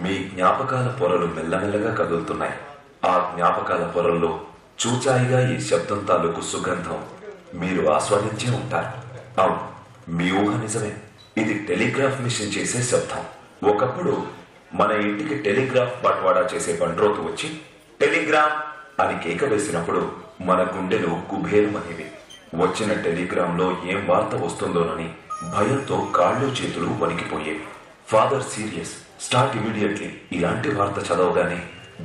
మీ జ్ఞాపకాల పొరలు మెల్లమెల్లగా కదులుతున్నాయి. ఆ జ్ఞాపకాల పొరల్లో చూచాయిగా ఈ శబ్దం తాలూకు సుగంధం మీరు ఆస్వాదించే ఉంటారు. అవును, మీ ఊహ నిజమే. ఇది టెలిగ్రాఫ్ మిషన్ చేసే శబ్దం. ఒకప్పుడు మన ఇంటికి టెలిగ్రాఫ్ బట్వాడా చేసే బండ్రోతు వచ్చి టెలిగ్రామ్ అని కేక వేసినప్పుడు మన గుండెలు కుబేరమనేవి. వచ్చిన టెలిగ్రామ్ లో ఏం వార్త వస్తుందోనని భయంతో కాళ్ళు చేతులు వణికిపోయేవి. ఫాదర్ సీరియస్, స్టార్ట్ ఇమీడియట్లీ ఇలాంటి వార్త చదవగానే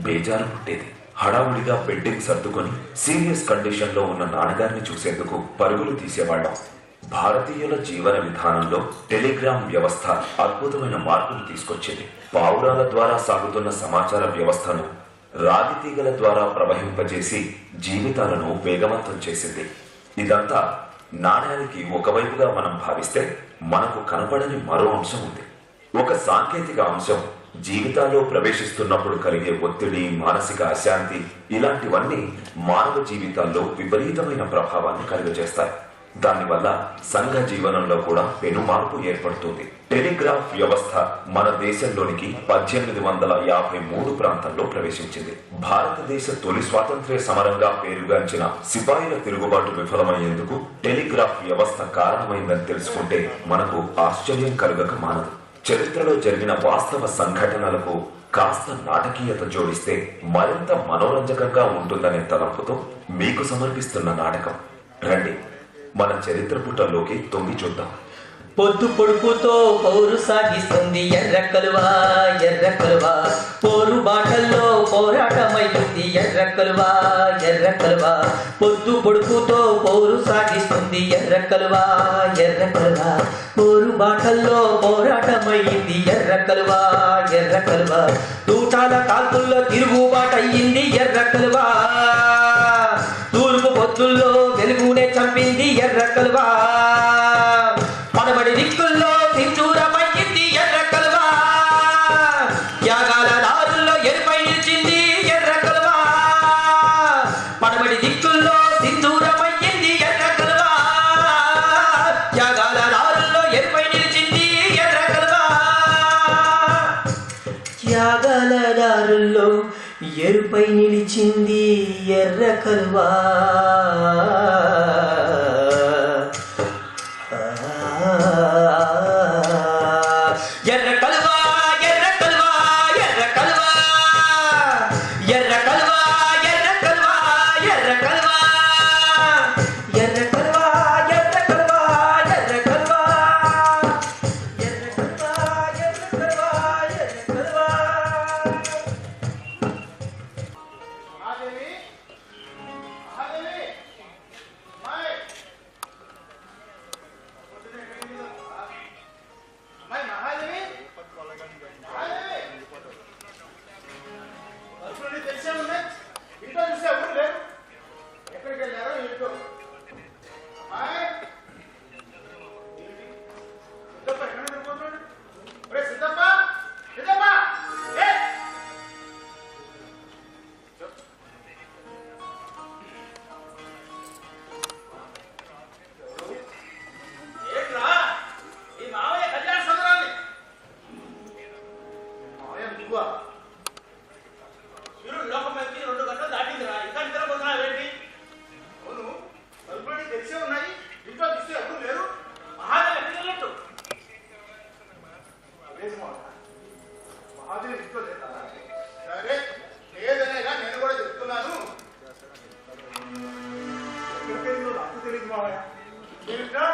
బేజారు పుట్టేది. హడావుడిగా బెడ్డింగ్ సర్దుకొని సీరియస్ కండిషన్ లో ఉన్న నాన్నగారిని చూసేందుకు పరుగులు తీసేవాళ్ళం. భారతీయుల జీవన విధానంలో టెలిగ్రామ్ వ్యవస్థ అద్భుతమైన మార్పును తీసుకొచ్చింది. పావురాల ద్వారా సాగుతున్న సమాచార వ్యవస్థను రాగి తీగల ద్వారా ప్రవహింపజేసి జీవితాలను వేగవంతం చేసింది. ఇదంతా నాణ్యానికి ఒకవైపుగా మనం భావిస్తే మనకు కనపడని మరో అంశం ఉంది. ఒక సాంకేతిక అంశం జీవితాల్లో ప్రవేశిస్తున్నప్పుడు కలిగే ఒత్తిడి, మానసిక అశాంతి ఇలాంటివన్నీ మానవ జీవితాల్లో విపరీతమైన ప్రభావాన్ని కలుగజేస్తాయి. దానివల్ల సంఘ జీవనంలో కూడా పెను మార్పు ఏర్పడుతుంది. టెలిగ్రాఫ్ వ్యవస్థ మన దేశంలోనికి 1853 ప్రాంతంలో ప్రవేశించింది. భారతదేశ తొలి స్వాతంత్ర్య సమరంగా పేరుగాంచిన సిపాయిల తిరుగుబాటు విఫలమయ్యేందుకు టెలిగ్రాఫ్ వ్యవస్థ కారణమైందని తెలుసుకుంటే మనకు ఆశ్చర్యం కలుగక మానదు. చరిత్రలో జరిగిన వాస్తవ సంఘటనలకు కాస్త నాటకీయత జోడిస్తే మరింత మనోరంజకంగా ఉంటుందనే తలంపుతో మీకు సమర్పిస్తున్న నాటకం. రండి, మన చరిత్ర పుటల్లోకి తొంగి చూద్దాం. పొద్దు పొడుపుతో పౌరు సాగిస్తుంది ఎర్ర కలువా, ఎర్ర కలువా. పోరు బాటల్లో పోరాటమైంది ఎర్ర కలువా, ఎర్ర కలువా. పొద్దు పొడుపుతో పౌరు సాగిస్తుంది ఎర్ర కలువా, ఎర్ర కలువా. పోరు బాటల్లో పోరాటమైంది ఎర్ర కలువా, ఎర్ర కలువా. తూటాల కాల్పుల్లో తిరుగుబాటయ్యింది ఎర్ర కలువా. తూర్పు పొద్దుల్లో వెలుగునే చంపింది ఎర్ర కలువా. పడమడి దిక్కుల్లో సింధూరమయ్యింది ఎర్ర కలువా. త్యాగాల దారుల్లో ఎరుపై నిలిచింది ఎర్ర కలువా. పడమడి దిక్కుల్లో సింధూరమయ్యింది ఎర్ర కలువా. త్యాగాల దారుల్లో ఎరుపై నిలిచింది ఎర్ర కలువా. త్యాగాల దారుల్లో ఎరుపై నిలిచింది ఎర్ర కలువా. ఎర్ర కలువా, ఎర్ర కలువా, ఎర్ర కలువా. ఎర్ర కలువా, ఎర్ర కలువా, ఎర్ర కలువా. ఎర్ర కలువా, ఎర్ర కలువా, ఎర్ర కలువా. ఎర్ర కలువా, ఎర్ర కలువా, ఎర్ర కలువా. మహాదేవి, మహాదేవి, అమ్మాయి. అమ్మాయి మహాదేవి, మహాదేవి. అసలు తెలిసే ఉన్నాయి. ఇంట్లో చూసే ఊరు లేదు. ఎక్కడికి వెళ్ళారో ఇంట్లో. అమ్మాయి సిద్ధప్ప ఎక్కడ నిద్రపోతున్నాడు? ఒరే సిద్ధప్ప, సిద్ధప్ప, ఏ ఏంట్రా ఈ మావయ్య కళ్యాణ సందరాన్ని? మావయ్య నువ్వా? సూర్యుడు లోకం ఎక్కి 2 గంటలు దాటిందిరా, ఇంకా నిద్రపోతున్నావు ఏంటి? అవును, తలుపులన్నీ తెలిసే ఉన్నాయి. ఇంట్లో చూస్తే ఎవరు లేరు. మహాదేవి ఎక్కడికి వెళ్ళట్టు? మహాదేవి ఇంట్లో లేదా? సరే, లేదనేగా నేను కూడా చెప్తున్నాను. ఎక్కడికెళ్ళిందో నాకు తెలియదు మావయ్య. ఏమిట్రా,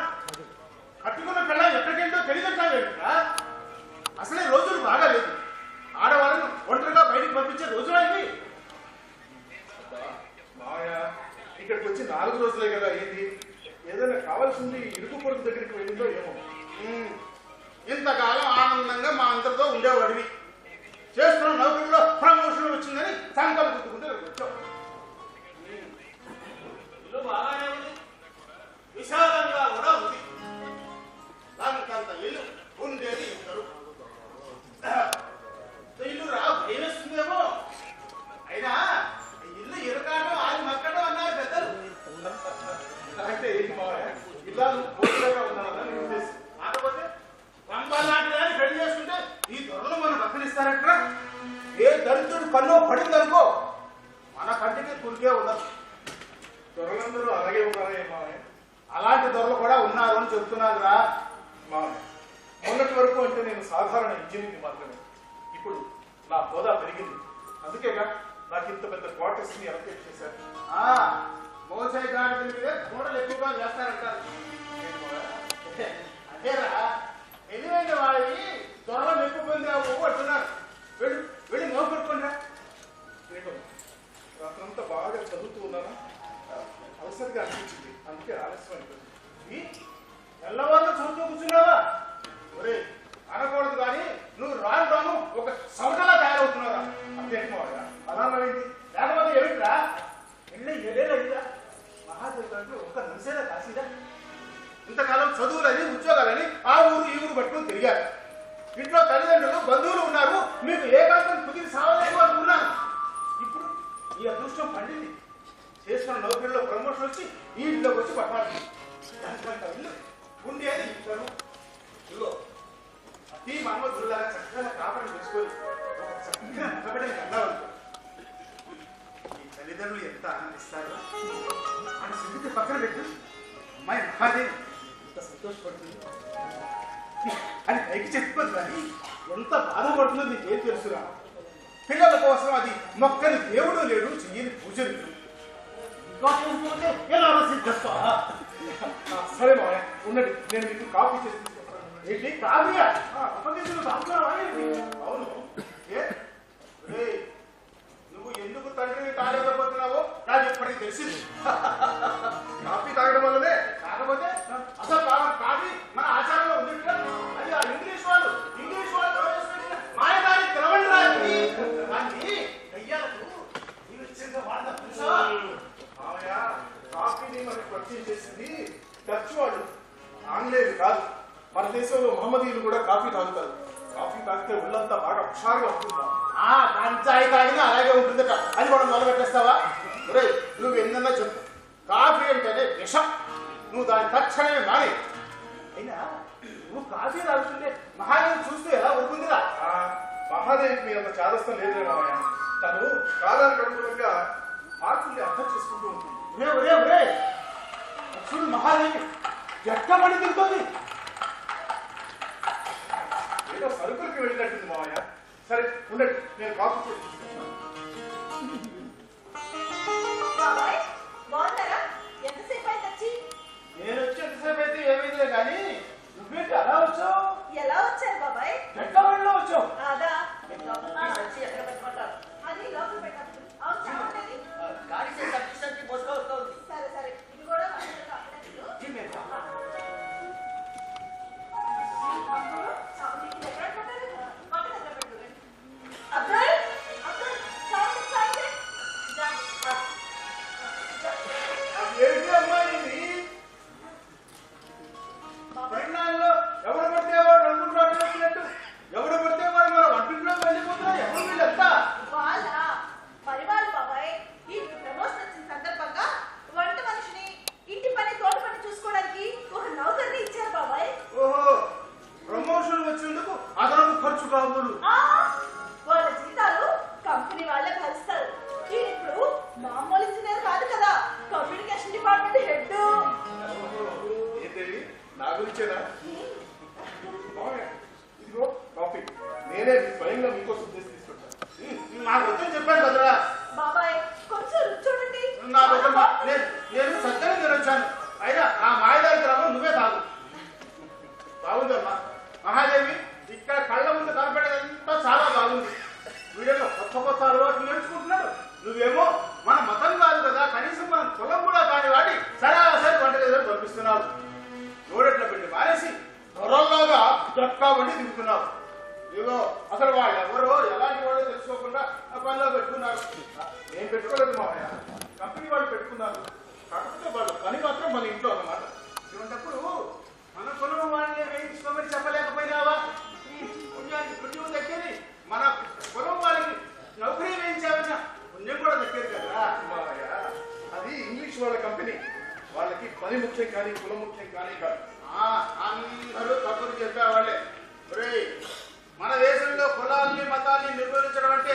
కట్టుకున్న పిల్ల ఎక్కడికెళ్ళో తెలియదంటావేమిట్రా? అసలే రోజులు బాగాలేదు. ఆడవాళ్ళను ఒంటరిగా బయటికి పంపించే రోజులా ఇవి? మావయ్య, ఇక్కడికి వచ్చి 4 రోజులే కదా అయింది. ఏదైనా కావాల్సింది ఇరుకు పొరుగు దగ్గరికి వెళ్ళిందో ఏమో. ఇంతకాలం ఆనందంగా మా అందరితో ఉండేవాడివి. చేస్తున్న నౌకరిలో ప్రమోషన్ వచ్చిందని సంకల్పం గుర్తుకుంటే వచ్చావు. ఇల్లు బాగానే ఉంది, విశాలంగా కూడా ఉంది. దానికంత ఇల్లు ఉండేది ఇద్దరు. ఇల్లు రా భయమేస్తుందేమో. అయినా ఇల్లు ఇరకాటం ఆది మక్కడం అన్నారు పెద్దలు. అంటే ఏంటి మావయ్య, ఇల్లాలు పోటీగా ఉన్నారన్న నీ ఉద్దేశం? కాకపోతే రంపాలాంటి దాన్ని పెళ్లి చేసుకుంటే ఈ త్వరలో మనం పక్కనిస్తారట్రా. ఏ దరిద్రుడు కల్లో పడిందనుకో మన కంటికి కురికే ఉండదు. దొరలందరూ అలాగే ఉన్నారా మామయ్య? అలాంటి దొరలు కూడా ఉన్నారు అని చెప్తున్నానురా. మామయ్య, మొన్నటి వరకు అంటే నేను సాధారణ ఇంజనీర్ని మాత్రమే. ఇప్పుడు నా హోదా పెరిగింది. అందుకేగా నాకు ఇంత పెద్ద క్వార్టర్స్ ని అలొకేట్ చేశారు. మోసాయి గాడి మీదే గోడలు ఎక్కువగా వేస్తారంటారు. అదేరా తెలివైన వాడివి త్వరలో ఎక్కువ పొందావు అంటున్నారు. వెళ్ళి వెళ్ళి నోరు కొట్టుకుంటా. ఏంటో రాత్రంతా బాగా చదువుతూ ఉన్నానా, అవసరంగా అనిపించింది. అందుకే ఆలస్యం అయిపోయింది. తెల్లవాళ్ళు చూస్తూ కూర్చున్నావా? ఒరే అనకూడదు కానీ నువ్వు రాను రాను ఒక సవటలా తయారవుతున్నారా? అంతేంటి మామయ్య అలా అయింది? లేకపోతే ఏమిట్రా వెళ్ళి ఏడేళ్ళ మహాదేవ్ గారు ఒక నిమిషేలా కాసిదా? ఇంతకాలం చదువులని ఉద్యోగాలని ఆ ఊరు ఈ ఊరు పట్టుకుని తిరిగారు. ఇంట్లో తల్లిదండ్రులు బంధువులు ఉన్నారు. మీకు ఏకాంతం కుదిరి సావలేదు అనుకున్నాను. ఇప్పుడు ఈ అదృష్టం పండింది. చేసుకున్న నౌకరీలో ప్రమోషన్ వచ్చి ఈ ఇంట్లోకి వచ్చి పట్టాలి. ఇల్లు ఉండేది ఇంట్లో. ఇదిగో అతి మన్మధులాగా చక్కగా కాపడం చేసుకొని ఒక చక్కగా నిలబడిన వెళ్ళాలి. ఈ తల్లిదండ్రులు ఎంత ఆనందిస్తారు. మన సంగతి పక్కన పెట్టు. అమ్మాయి మహాదేవి ఎంత సంతోషపడుతుంది అని పైకి చెప్పుకోదు కానీ ఎంత బాధపడుతుందో నీకేం తెలుసురా. పిల్లల కోసం అది మొక్కని దేవుడు లేడు, చెయ్యని పూజలు లేడు. ఇంకా చూసుకుంటే ఎలా సిద్ధిస్తా? సరే మామయ్య ఉండండి, నేను మీకు కాఫీ చేసి తీసుకొస్తాను. ఏంటి కావ్య అప్పగించిన తాగుతున్నావా ఏంటి? అవును. ఏ రేయ్, నువ్వు ఎందుకు తండ్రిని తాగలేకపోతున్నావో నాకు ఇప్పటికి తెలిసింది. కాఫీ తాగడం వల్లనే. కాకపోతే అసలు కాఫీ మన ఆచారంలో ఉంది. అది ఆ ఇంగ్లీష్ వాళ్ళు ప్రవేశపెట్టిన మాయదారి తెలవండి రాని దాన్ని దయ్యాలకు నీవు ఇచ్చింది వాడతా తెలుసా? మామయ్య కాఫీని మనకి పరిచయం చేసింది డచ్ వాళ్ళు, ఆంగ్లేయులు కాదు. మన దేశంలో మహమ్మదీయులు కూడా కాఫీ తాగుతారు. కాఫీ తాగితే ఒళ్ళంతా బాగా హుషారుగా ఉంటుంది. ఆ గంజాయి తాగినా అలాగే ఉంటుందట. అది కూడా మొదలు పెట్టేస్తావా? ఒరేయ్, నువ్వు ఎన్నన్నా చెప్పు, కాఫీ అంటేనే విషం. నువ్వు దాని తక్షణమే మాని. అయినా నువ్వు కాఫీ తాగుతుంటే మహాదేవి చూస్తూ ఎలా ఊరుకుందిరా? మహాదేవికి మీ అంత చాదస్తం లేదులే మామయ్య. తను కాలానికి అనుగుణంగా ఆకుల్ని అర్థం చేసుకుంటూ ఉంటుంది. ఒరే ఒరే ఒరే, చూడు మహాదేవి ఎట్టబడి తిరుగుతుంది. ఏదో సరుకులకి వెళ్ళినట్టుంది మామయ్య. సరే ఉండండి, నేను కాఫీ చేసి తీసుకొస్తాను. బాబాయ్ బాగున్నారా? ఎంతసేపు అయింది వచ్చి? నేను వచ్చి ఎంతసేపు అయితే ఏమైందిలే కానీ నువ్వేంటి అలా వచ్చావు? ఎలా వచ్చారు బాబాయ్? ఎట్టబడిలో వచ్చావు? అదా సంచి ఎక్కడ పెట్టుకుంటారు? అది లోపల పెట్టాలి. అవును చావండి. గాడి చేసి సంచి మోసుకొని వస్తూ ఉంది. సరే సరే ఇది కూడా వంటలకు అప్పుడప్పుడు. చావండికి ఎక్కడ పెట్టారు? వంట దగ్గర పెట్టుకోండి. అబ్బాయి అబ్బాయి చావండి చావండి. ఏంటి అమ్మాయి ఇది? బాబాయ్ పెళ్ళాల్లో ఎవడు పడితే వాడు రంగులు వచ్చినట్టు ఎవడు పడితే వాడు మన వంటింట్లో వెళ్ళిపోతున్నారు. ఎవరు వీళ్ళంతా? వాళ్ళ పరివారం బాబాయ్. ఈ ప్రమోషన్ వచ్చిన సందర్భంగా వంట మనిషిని ఇంటి పని తోట పని చూసుకోవడానికి ఒక నౌకర్ని ఇచ్చారు బాబాయ్. ఓహో, ప్రమోషన్ వచ్చినందుకు అదనపు ఖర్చు కావులు. ఆ, వాళ్ళ జీతాలు కంపెనీ వాళ్ళే భరిస్తారు. ఇప్పుడు మామూలు ఇంజనీర్ కాదు కదా, కమ్యూనికేషన్ డిపార్ట్మెంట్ హెడ్. ఏంటండి నా గురించేనా? మామయ్య ఇదిగో కాఫీ, నేనే స్వయంగా మీకోసం చేసి తీసుకొచ్చాను. నాకు వద్దని చెప్పాను కదరా. బాబాయ్ కొంచెం రుచి చూడండి. నా వద్ద నేను సత్యాన్ని తినొచ్చాను. అయినా ఆ మాయదారి గ్రామం నువ్వే తాగు. బాగుందమ్మా మహాదేవి. ఇక్కడ కళ్ళ ముందు కనపడేదంతా చాలా బాగుంది. వీడియోలో కొత్త కొత్త అలవాట్లు నేర్చుకుంటున్నాడు. నువ్వేమో మన మతం కాదు కదా, కనీసం మన కులం కూడా కాని వాడి సరాసరి వంట గదిలో పంపిస్తున్నావు. రోడెట్ల పెట్టి మానేసి త్వరల్లోగా జట్కా వండి దిగుతున్నావు. ఇదిగో అసలు వాళ్ళు ఎవరో ఎలాంటి వాడో తెలుసుకోకుండా ఆ పనిలో పెట్టుకున్నారు. నేను పెట్టుకోలేదు మామయ్య. కంపెనీ వాళ్ళు పెట్టుకున్నారు. కాకపోతే వాళ్ళు పని మాత్రం మన ఇంట్లో అన్నమాట. ఇటువంటిప్పుడు మన కులం వాళ్ళని వేయించుకోమని చెప్పలేకపోయినావా? పుణ్యానికి పుణ్యం దక్కేది. మన కులం వాళ్ళకి నౌకరీ వేయించామన్న పుణ్యం కూడా దక్కేది కదా. మామయ్య అది ఇంగ్లీష్ వాళ్ళ కంపెనీ. వాళ్ళకి పని ముఖ్యం కానీ కులం ముఖ్యం కానీ కాదు. అందరూ కబుర్లు చెప్పేవాళ్ళే. మన దేశంలో కులాల్ని మతాల్ని నిర్వహించడం అంటే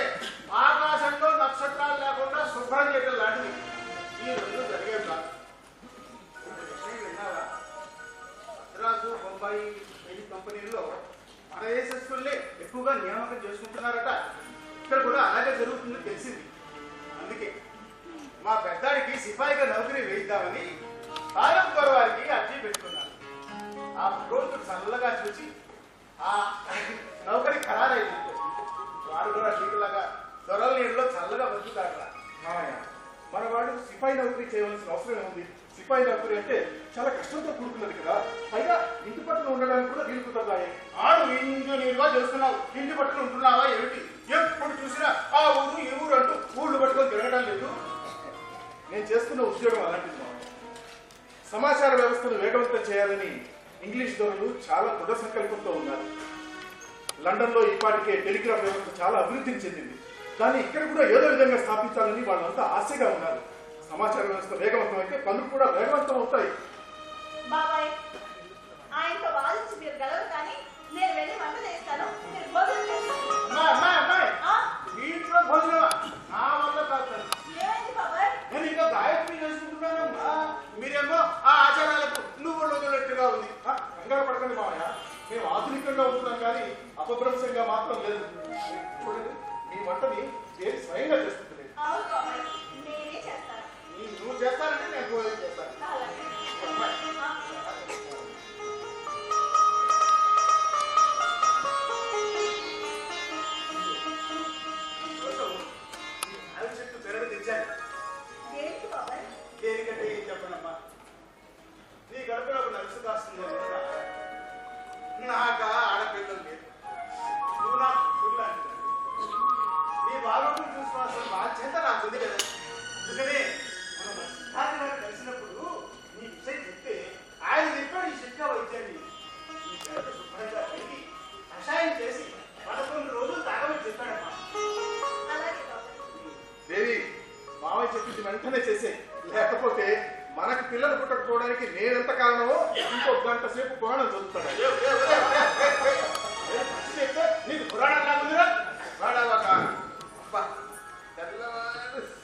జరుగుతుందో తెలిసింది. అందుకే మా పెద్దాడికి సిపాయిగా నౌకరీ వేయిద్దామని తాలూకు వారికి అర్జీ పెట్టుకున్నాను. ఆ భగవంతుడు చల్లగా చూసి ఆ నౌకరీ ఖరారైంది. వాడు కూడా నీకులాగా దొరల నీళ్ళలో చల్లగా బతుకుతాడు. మామయ్య, మన వాడు సిపాయి నౌకరీ చేయవలసిన అవసరం ఏముంది? సిపాయి నౌకరీ అంటే చాలా కష్టంతో కూడుకున్నది కదా. పైగా ఇంటి పట్టున ఉండడానికి కూడా వీలు కుదరదాయి. ఆడు ఇంజనీరుగా చేస్తున్నావు, ఇంటి పట్టున ఉంటున్నావా ఏమిటి? ఎప్పుడు చూసినా ఆ ఊరు ఈ ఊరు అంటూ ఊళ్ళు పట్టుకొని తిరగడం లేదు. నేను చేస్తున్న ఉద్యోగం అలాంటిది మామయ్య. సమాచార వ్యవస్థను వేగవంతం చేయాలని ఇంగ్లీష్ దొరలు చాలా దృఢ సంకల్పంతో ఉన్నారు. లండన్లో ఇప్పటికే టెలిగ్రాఫ్ వ్యవస్థ చాలా అభివృద్ధిని చెందింది. కానీ ఇక్కడ కూడా ఏదో విధంగా స్థాపించాలని వాళ్ళంతా ఆశగా ఉన్నారు. సమాచార వ్యవస్థ వేగవంతం అయితే పనులు కూడా వేగవంతం అవుతాయి. బాబాయ్, ఆయనతో వాదించి మీరు గెలవరు, కానీ నేను వెళ్ళి వంట చేస్తాను, మీరు భోజనం చేస్తారు. అమ్మాయి ఆ? మీ ఇంట్లో భోజనమా? నా వల్ల కాదు. ఏమైంది బాబాయ్? నేను ఇంకా గాయత్రి చేసుకుంటున్నాను. మీరేమో ఆ ఆచారాలకు నువ్వు వదిలినట్టుగా ఉంది. కంగారు పడకండి మామయ్య, మేము ఆధునికంగా ఉంటున్నాం కానీ అపభ్రంశంగా మాత్రం లేదు. చూడండి, మీ వంటని నేను స్వయంగా చేస్తుంటలేదు. అవును బాబాయ్, నేనే చేస్తాను. నువ్వు చేస్తానంటే నేను భోజనం చేస్తాను. అలాగే. ఆ. అవి చెట్టు పెరగ తెచ్చాను. దేనికి బాబాయ్? దేనికంటే ఏం చెప్పనమ్మా, నీ గడపలో ఒక నలుసు కాస్తుంది. నాకు ఆడపిల్లలు లేదు, నువ్వు నాకు పిల్లాంటి. నీ బాగుంటుంది చూసుకోవాల్సిన బాధ్యత నాకుంది కదా. అందుకనే మనం సిద్ధార్థ గారు కలిసినప్పుడు నీ విషయం చెప్తే ఆయన చెప్పాడు ఈ శిక్ష వైద్యాన్ని. ఈ గడప శుభ్రంగా పెరిగి కషాయం చేసి 11 రోజులు తాగమని చెప్పాడమ్మా. అలాగే బాబాయ్. దేవి, మామయ్య చెప్పింది వెంటనే చేసే, లేకపోతే మనకు పిల్లలు పుట్టకపోవడానికి నేనెంత కారణమో ఇంకో గంట సేపు పురాణం చదువుతాడు. నీకు పురాణం కాదురా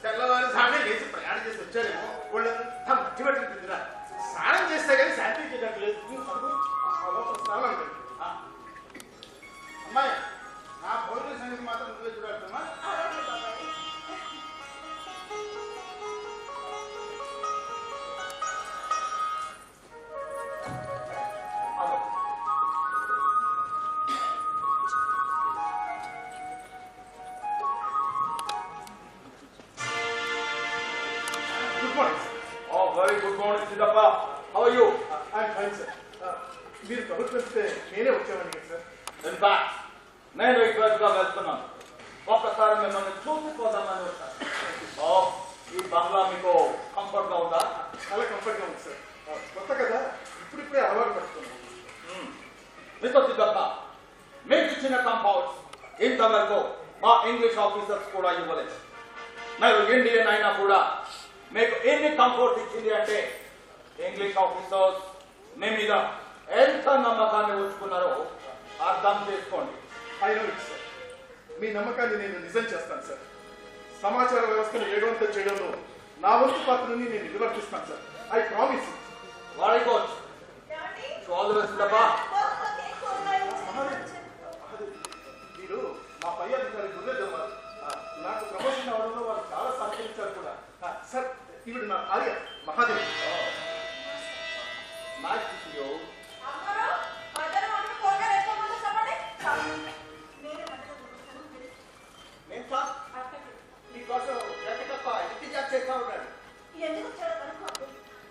తెల్లవారు సామే లేచి ప్రయాణం చేసి వచ్చాడేమో, వాళ్ళంతా మట్టి పట్టిందిరా. స్నానం చేస్తే కానీ శాంతి చేయట్లేదు. స్నానం చేయి. అమ్మాయి, నా భోజన సంగతి మాత్రం నువ్వే చూడాలమ్మా. అలాగే బాబాయ్. Good morning. Oh, very good morning, Siddhappa. How are you? I'm fine sir. మీరు కబుర్లు చెప్తే నేనే వచ్చామని కదా సార్. In fact, నేను రిక్వెస్ట్గా వెళ్తున్నాను. ఒక్కసారి మిమ్మల్ని చూసిపోదామని వచ్చాను. Oh, ఈ బంగ్లా మీకు కంఫర్ట్గా ఉందా? చాలా కంఫర్ట్గా ఉంది సార్. కొత్త కదా, ఇప్పుడిప్పుడే అలవాటు పడుతున్నాను. మిస్టర్ సిద్ధప్ప, మీకు ఇచ్చిన కాంపౌండ్స్ ఇంతవరకు మా ఇంగ్లీష్ ఆఫీసర్స్ కూడా ఇవ్వలేదు. మీరు ఇండియన్ అయినా కూడా మీకు ఎన్ని కంఫర్ట్ ఇచ్చింది అంటే ఇంగ్లీష్ ఆఫీసర్స్ మీ మీద ఎంత నమ్మకాన్ని ఉంచుకున్నారో అర్థం చేసుకోండి. I know it sir. మీ నమ్మకాన్ని నేను నిజం చేస్తాను సార్. సమాచార వ్యవస్థను వేగవంతం చేయడంలో నా వంతు పాత్రని నేను నిర్వర్తిస్తాను sir. I promise. Very good. ఏమండి? All the best Siddappa. భోజనంలో కేక్ కూరగాయలు వచ్చాయి. వీరు మా పై అధికారి గుర్రెద్దమ్మ. నాకు ప్రమోషన్ అవడంలో వారు చాలా సహకరించారు కూడా. సార్, ఈవిడ నా భార్య Mahadevi. Nice to see you. అమ్మగారు, మధ్యాహ్నం వంట కూరగాయలు ఎక్కువ మంది చెప్పండి. నేనే వంట చేస్తాను. నేను సార్ అక్కడికి. నీకోసం ఎక్కడప్ప ఇంటిజాబ్ చేస్తా ఉన్నాడు. ఎందుకు వచ్చాడో కనుక్కోండి.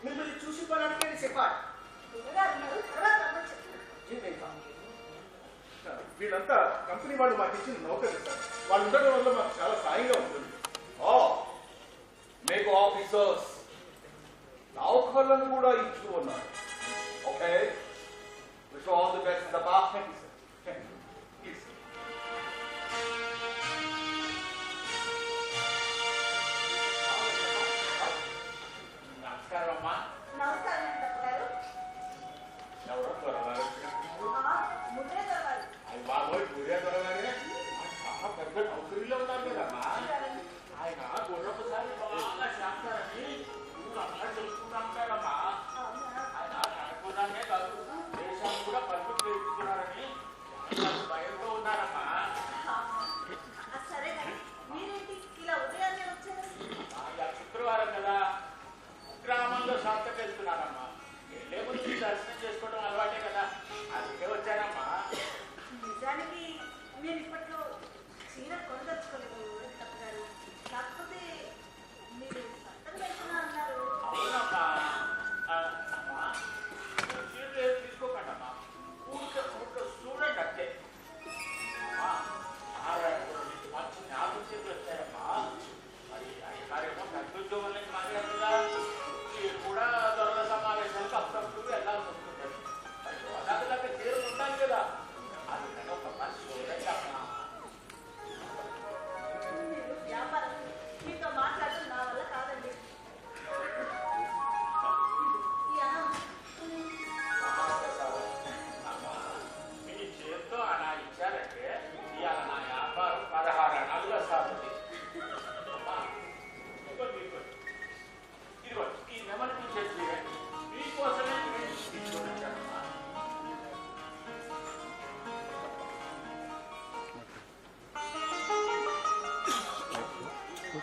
మిమ్మల్ని చూసి పోవడానికి చెప్పాడు. గురుగారు ఉన్నారు, తర్వాత రమ్మని చెప్పారు. వీళ్ళంతా కంపెనీ వాళ్ళు మాకు ఇచ్చిన నౌకర్లు సార్. వాళ్ళు ఉండడం వల్ల మాకు చాలా సాయంగా ఉంటుంది. ఓ, మీకు ఆఫీసర్స్ నౌకర్లను కూడా ఇచ్చి ఉన్నారు. Okay, wish all the best Siddappa. Thank you sir. Thank you. Please. నమస్కారం అమ్మా. నమస్కారం అండి తప్పగారు. ఎవరో త్వరగారు. ముద్రే తెరవాలి. అయ్యి బాబోయ్, పూరే త్వరగానే చాలా పెద్ద నౌకరీలో ఉన్నారు కదమ్మా.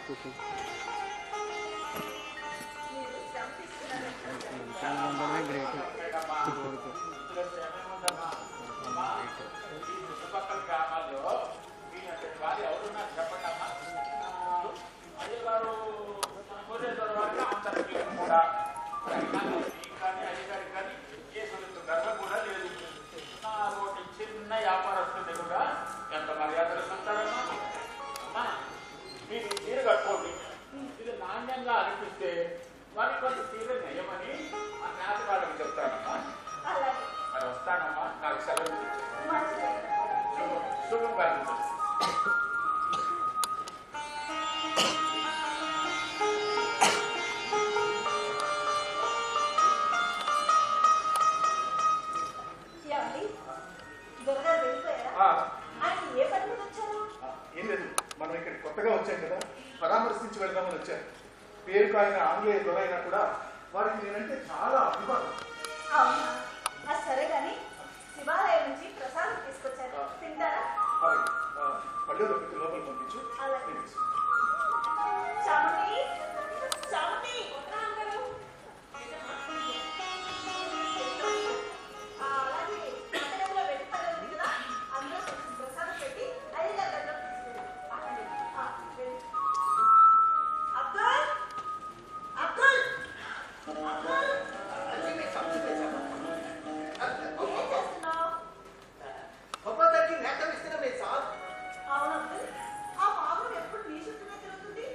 మీరు శ్రమ తీసుకున్నారని చుట్టుపక్కల గ్రామాల్లో వీళ్ళంటే గాలి ఎవరున్నా చెప్పండమ్మా. అయ్యగారు కొద్ది తర్వాత అందరికీ కూడా కానీ అయ్యగారికి కానీ ఏ సొంత గర్వం కూడా లేదు. నాకు ఒకటి చిన్న వ్యాపారస్తుంది కూడా ఎంత మర్యాదలు ఉంటారమ్మా. అమ్మా మీరు చీర కట్టుకోండి. ఇది నాణ్యంగా అనిపిస్తే వారికి కొంత చీర నయమని ఆ జ్ఞాపకాలకు చెప్తానమ్మా. అలాగే మరి వస్తానమ్మా, నాకు సెలవు. మంచిది. శుభం కలుగుతుంది. ఏమండి దొరగారు వెళ్ళిపోయారా? ఆ, ఆయన ఏ పని మీద వచ్చారు? ఏం లేదు, మనం ఇక్కడ కొత్తగా వచ్చాం కదా, పరామర్శించి వెళ్దామని వచ్చాను. పేరుకు ఆయన ఆంగ్లేయ దొర అయినా కూడా వారికి నేనంటే చాలా అభిమానం. అవునా? సరే కానీ శివాలయం నుంచి ప్రసాదం తీసుకొచ్చారు, తింటారా? అలాగే, పల్లెలో పెట్టి లోపల పంపించు. అలాగే. నేను తీసుకుంటాను. చాముండి, చాముండి, వస్తా అంటారు. అలాగే పట్టణంలో వెళ్తారు ఉంది కదా, అందులో కొంచెం ప్రసాదం పెట్టి అయ్యగారి దగ్గర తీసుకెళ్ళి. వెళ్ళి. అబ్దుల్, అబ్దుల్, అబ్దుల్, अजी मैं समझ गया ఏం చేస్తున్నావు? खबर तक की मैं तो इस तरह में साहब అవును అబ్దుల్, ఆ పావురం ఎప్పుడు నీ చుట్టూనే తిరుగుతుంది.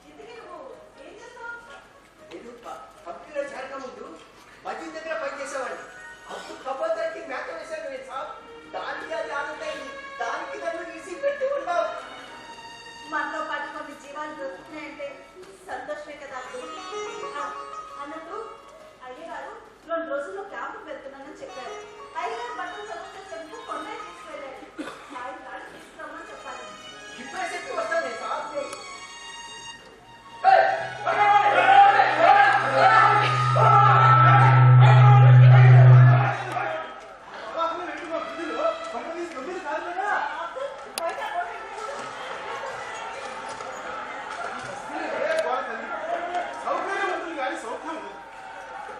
ఇంతకీ నువ్వు ఏం చేస్తావు? ఇది కంప్యూటర్ చేరక ముందు మసీద్ దగ్గర పనిచేసేవాడిని. అప్పుడు ఖబర్ తగ్గి మేత వేశాను నేను సాబ్. దానికి అది ఆనందైంది, దానికి నన్ను తీసి పెట్టి ఉన్నావు. మనతో పాటు కొన్ని జీవాలు బ్రతుకుతున్నాయంటే సంతోషమే కదా అబ్దుల్. అన్నట్టు అయ్యగారు 2 రోజుల్లో క్యాంపుకు వెళ్తున్నానని చెప్పారు. అయ్యగారు బట్టలు సమస్య కొండే తీసుకెళ్ళారు. ఆయన గాడి తీసుకురమ్మని చెప్పాలి. ఇప్పుడే చెప్పి వస్తాను నేను సాబ్. ప్రవాహంలో నెట్టుకో, వీధిలో కొంప తీసి గొంతులు కాదు కదా. అబ్దుల్, బయట పోనీ. ఏ గోడ తల్లి. సౌకర్యం ఉంటుంది కానీ సౌఖ్యం ఉండదు.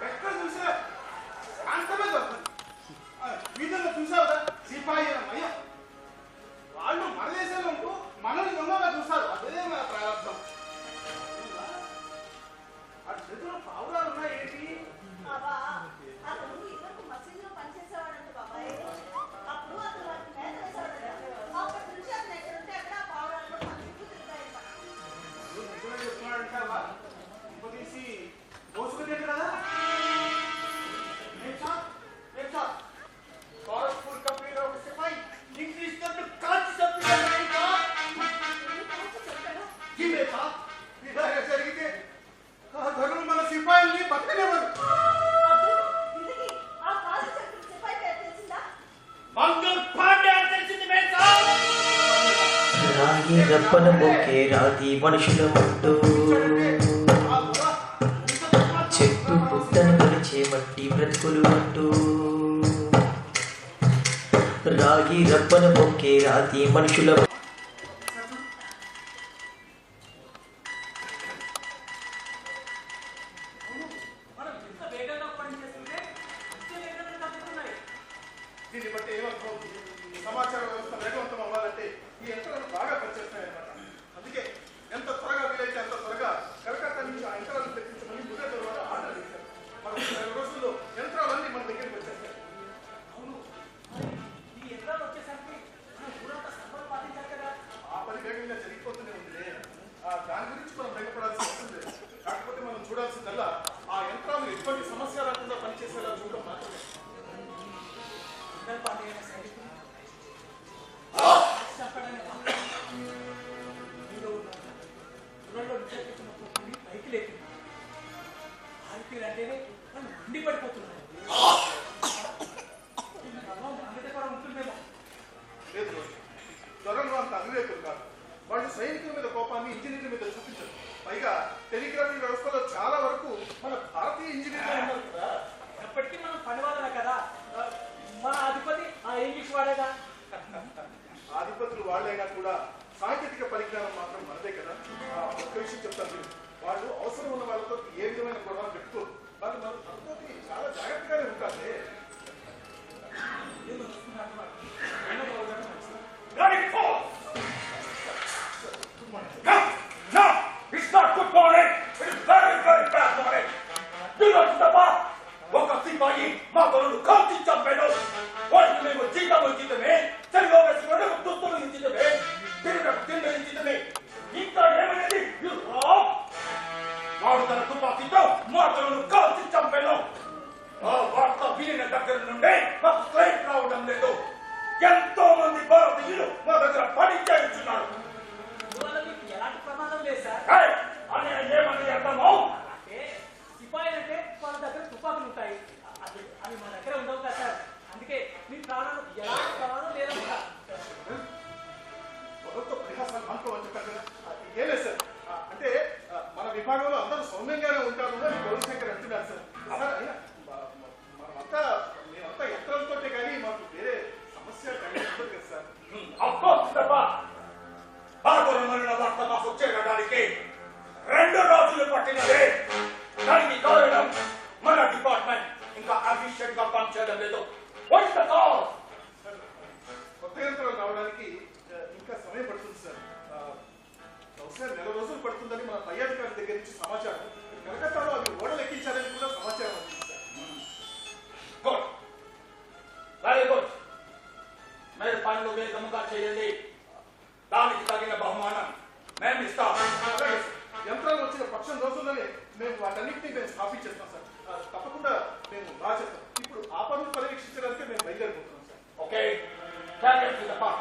ఎక్కడ చూసినా శాంతమే దొరుకుతుంది. వీధుల్లో చూసావుదా సిపాయి అన్న మయం. వాళ్ళు మన దేశంలో ఉంటూ మనల్ని దొంగగా చూస్తారు. అదే మన ప్రారంభం. ఆ చేతిలో పావురాలు ఉన్నాయి ఏంటి? అబ్బా, అతను ఇదివరకు మసీదులో పనిచేసేవాడంట బాబాయ్. అప్పుడు అతను వాటికి మేత వేసేవాడంట. అప్పటి నుంచి అతను ఎక్కడుంటే అక్కడ ఆ పావురాలు మన చుట్టూ తిరుగుతాయంట. నువ్వు నిజమే చెప్తున్నాడంటావా? కొంప తీసి మోసుకునేది కదా. नहीं साहब, नहीं साहब, फॉरेस्टफुल कंपनी का सिपाही इंग्लिश का तो कांच सब नहीं का जी मेरे साहब, ఇలా జరిగితే ఆ ధరులు మన సిపాయిల్ని బతకనివ్వరు. అబ్దుల్, ఇంతకీ ఆ కాలు చెప్పిన సిపాయి పేరు తెలిసిందా? मंगल पांडे తెలిసింది మే సాబ్. రాగి రప్పన బొక్కే రాతి మనుషుల ముట్టు ఆ బుర్ర ఇంత తక్కువ చెట్టు పుట్టను కొలిచే మట్టి బ్రతుకులు అంటూ రాగి రప్పన బొక్కే రాతి మనుషుల దీన్ని బట్టి ఏమర్థమవుతుంది? సమాచార వ్యవస్థ వేగవంతం అవ్వాలంటే ఈ యంత్రాలు బాగా పనిచేస్తాయన్నమాట. అందుకే ఎంత త్వరగా వీలైతే అంత త్వరగా కలకత్తా నుంచి ఆ యంత్రాలను తెప్పించమని ముద్ర ద్వారా ఆర్డర్ ఇచ్చారు. మనం 2 రోజుల్లో యంత్రాలన్నీ మన దగ్గరికి వచ్చేస్తాయి. అవును, ఈ యంత్రాలు వచ్చేసరికి మనం ఊరంతా సంబరం పాటించాలి కదా. ఆ పని వేగంగా జరిగిపోతూనే ఉంది. దాని గురించి మనం భయపడాల్సిన అవసరం లేదు. కాకపోతే మనం చూడాల్సిందల్లా ఆ యంత్రాలు ఎటువంటి సమస్య రాకుండా పనిచేసేలా చూడడం మాత్రమే. మంగల్ పాండే అనే సైనికుడు చంపడానికి ఊళ్ళో విచారించినప్పుడు పైకి లేపింది. ఆర్పీలు అంటేనే వాళ్ళు మండిపడిపోతున్నారు. మాంగత కూడా ఉంటుందేమో. లేదు రోజు త్వరలో అంత అవివేకులు కాదు. వాళ్ళు సైనికుల మీద కోపాన్ని ఇంజనీర్ల మీద చూపించరు. పైగా టెలిగ్రఫీ వ్యవస్థలో చాలా వరకు మన భారతీయ ఇంజనీర్లు ఉన్నారు కదా. ఎప్పటికీ మనం పనివాళ్ళమే కదా. మన అధిపతి ఆ ఇంగ్లీష్ వాడేగా. ఆధిపతులు వాళ్ళైనా కూడా సాంకేతిక పరిజ్ఞానం మాత్రం మనదే కదా. సభ్యులు. వాళ్ళు అవసరం ఉన్న వాళ్ళతో ఏ విధమైన గొడవ పెట్టుకోరు. వాళ్ళు మనతో చాలా జాగ్రత్తగానే ఉంటారు. Running force! No! No! It's not good morning! It is very, very bad morning! You know the ఒక సిపాయి మా పనులు కాల్చి చంపాడు. వాటిని మేము జీతం ఇచ్చితమే, సరిగా వేసుకుంటే దుస్తులు ఇచ్చితమే, తిండి ఇచ్చితమే. ఇంకా ఏమైనది? వాడు తన తుపాకీతో మా పనులు కాల్చి చంపాను. ఆ వార్త వినిన దగ్గర నుండి మాకు స్ట్రైక్ రావడం లేదు. ఎంతో మంది భారతీయులు మా దగ్గర పని చేయించున్నారు. ఎలాంటి ప్రమాదం లేదు సార్. అని ఏమని అర్థమో? అంటే సిపాయిలంటే వాళ్ళ దగ్గర తుపాకులు ఉంటాయి. అవి మా దగ్గర ఉండవు కదా సార్. అందుకే మీ ప్రాణాలు ఎలాంటి ప్రమాదం లేదన్నమాట. మొదటితో పరిహాసాలు అనుకోవచ్చు కదా. ఏం లేదు సార్. అంటే మన విభాగంలో అందరూ సౌమ్యంగానే ఉంటారు అని గౌరీశంకర్ అంటున్నారు సార్. సార్ అయినా మేమంతా యంత్రాలతోటే కానీ మాకు వేరే సమస్య కలిగి కదా సార్. భారతమైన వార్త మాకు చేరడానికి 2 రోజులు పట్టినదే. దానికి కారణం మన డిపార్ట్మెంట్ ఇంకా అఫీషియల్ గా పనిచేయడం లేదు. కొత్త యంత్రాలు రావడానికి ఇంకా సమయం పడుతుంది సార్. బహుశా 1 రోజులు పడుతుందని మన పై అధికారి దగ్గర నుంచి సమాచారం. కలకత్తాలో అవి ఓడలు ఎక్కించాలని కూడా సమాచారం వచ్చింది సార్. Good, very good. మీరు పనులు వేగముగా చేయండి. దానికి తగిన బహుమానం మేము ఇస్తాం. అలాగే సార్. యంత్రాలు వచ్చిన పక్షం రోజుల్లోనే మేము వాటన్నింటినీ మేము స్థాపించేస్తాం సార్. తప్పకుండా మేము బాగా చెప్తాం. ఇప్పుడు ఆ పనులు పర్యవేక్షించడానికి మేము బయలుదేరిపోతున్నాం sir. Okay, carry it to the park.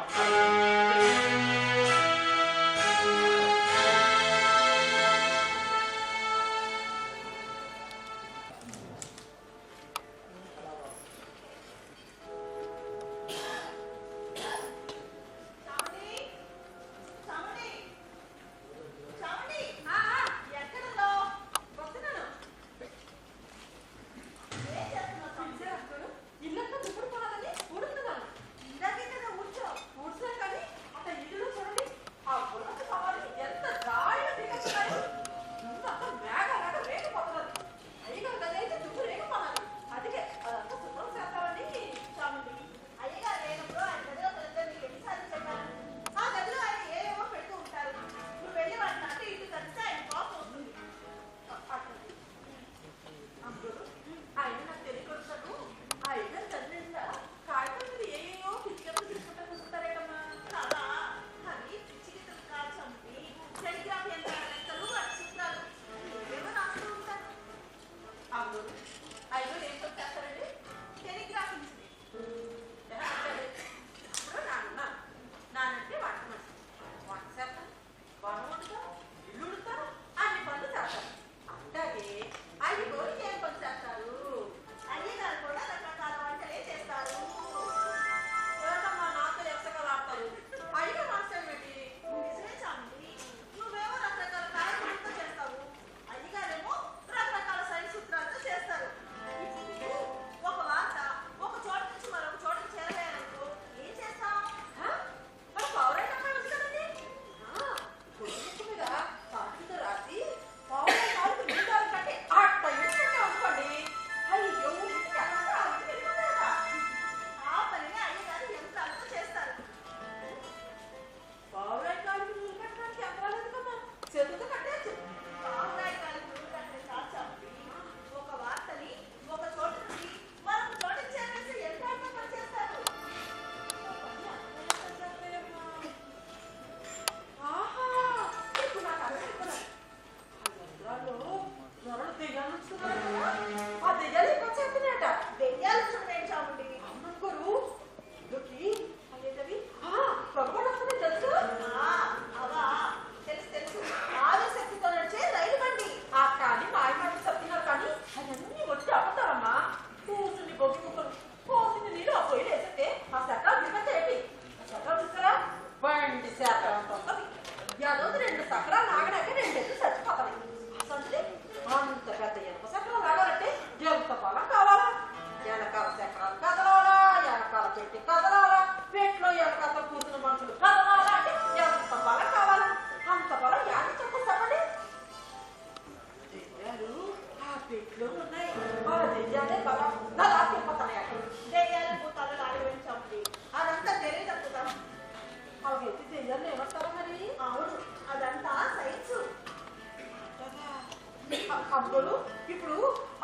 అంకులు ఇప్పుడు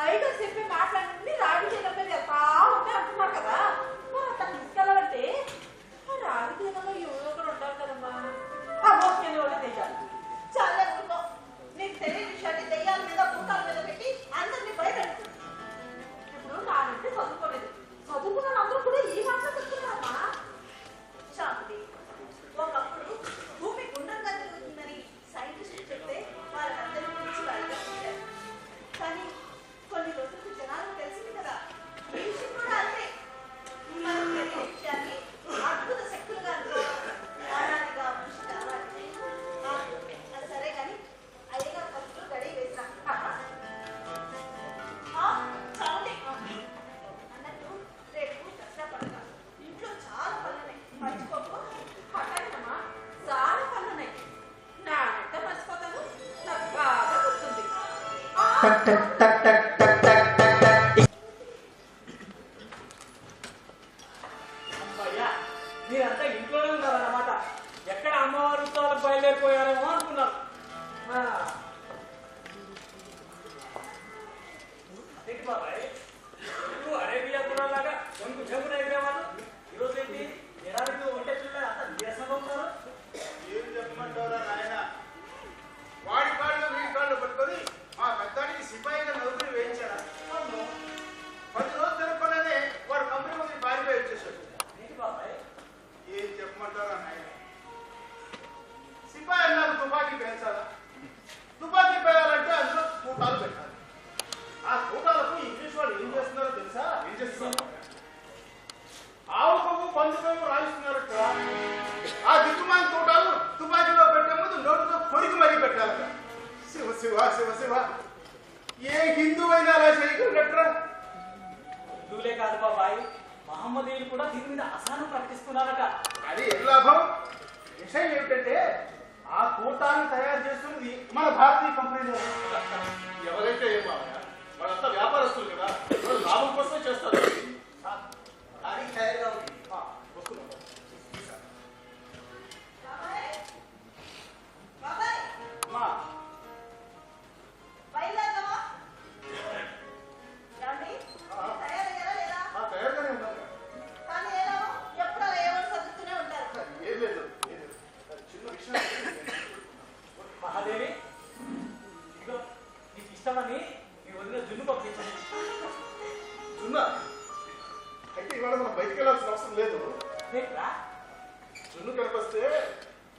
ఐగా చెప్పి మాట్లాడి రాగి తీగల వెళ్తా ఉంటే అంటున్నారు కదా, మరి అట్లా తీసుకెళ్ళాలంటే ఆ రాగి తీగలో ఎవరో ఒకరు ఉంటారు కదమ్మా. ఆ మోసుకెళ్ళి వాళ్ళే తెయ్యాలి. చాలా నీకు తెలియని విషయాన్ని దెయ్యాల మీద పుట్టాల మీద పెట్టి అందరినీ భయపెడుతుంది. ఇప్పుడు నానంటే చదువుకోలేదు, చదువుకున్న అందరూ కూడా ఈ మాటలు చెప్తున్నారమ్మా. శాంతి ఒకప్పుడు భూమి గుండ్రంగా తిరుగుతుందని సైంటిస్టులు చెప్తే వారందరి గురించి వారిగా చెప్పారు. కానీ కొన్ని రోజులకు జనాలకు తెలిసింది కదా, ఈ విషయం కూడా అంతే. మనకు తెలియని విషయాన్ని అద్భుత శక్తులుగా ఆడాలిగా మనిషి కావాలి. అది సరే కానీ అయ్యగా ఫస్ట్ గడి వేసిన చాలండి అన్నట్టు రేపు దసరా పండుగ. ఇంట్లో చాలా పనులున్నాయి, మర్చిపోకు. అట్లాగేనమ్మా, చాలా పనులున్నాయి. నా వెంట మర్చిపోతాను, నాకు బాగా గుర్తుంది. టక్ టక్ టక్ టక్ టక్ టక్ టక్ టక్. అమ్మయ్యా, మీరంతా ఇంట్లోనే ఉన్నారన్నమాట. ఎక్కడ అమ్మవారి ఉత్సవాలకు బయలుదేరిపోయారేమో అనుకున్నారు. అదేంటి బాబాయ్, ఇప్పుడు అరేబియా కూడా లాగా జంగు జంగున ఎగిరేవాళ్ళు ఈరోజు ఏంటి ఎడారికి ఒంటే పిల్లలు అంత నీరసంగా ఉన్నారు? ఏం చెప్పమంటారా నాయన, వాడి కాళ్ళు వీడి కాళ్ళు పట్టుకొని మా పెద్దాడికి సిపాయిగా నలుగురు వేయించారా. అవును. 10 రోజులు తిరగకుండానే వాడు కంపెనీ ముందు పారిపోయి వచ్చేసాడు. ఏంటి బాబాయ్? ఏం చెప్పమంటారా నాయన, సిపాయి అన్నాక తుపాకీ పేల్చాలా, తుపాకీ పేలాలంటే అందులో కూటాలు పెట్టాలి. ఆ కూటాలకు ఇంగ్లీష్ వాళ్ళు ఏం చేస్తున్నారో తెలుసా? ఏం చేస్తున్నారు? ఆవు కొవ్వు పంది కొవ్వు రాయిస్తున్నారట. ఆ దిక్కుమాల తోటాలు తుపాకీలో పెట్టే ముందు నోటితో కొరికి మరీ పెట్టాలట. శివ శివ శివ శివ, ఏ హిందూ అయినా అలా చేయగలగట్రా? హిందువులే కాదు బాబాయ్, మహమ్మదీయులు కూడా దీని మీద అసహనం ప్రకటిస్తున్నారట. అది ఏం లాభం? విషయం ఏమిటంటే ఆ కూటాన్ని తయారు చేస్తున్నది మన భారతీయ కంపెనీలో. ఎవరైతే ఏం బాగా వాళ్ళంతా వ్యాపారస్తులు కదా, వాళ్ళు లాభం కోసమే చేస్తారు. దానికి తయారుగా ఉంది. వస్తున్నాం. బాబాయ్, బాబాయ్, అమ్మా, బయలుదేరదామా? ఏమండి, తయారయ్యారా లేదా? తయారుగానే ఉన్నారు. కానీ ఏదో ఎప్పుడు అలా ఏమో చదువుతూనే ఉంటారు. ఏం లేదు, ఏం లేదు. చిన్న విషయం. మహాదేవి, ఇదిగో నీకు ఇష్టమని మీ వదిన జున్ను పంపించాను. జున్నా, అయితే ఇవాళ మనం బయటికి వెళ్ళాల్సిన అవసరం లేదు. రేట్రా జున్ను కనిపిస్తే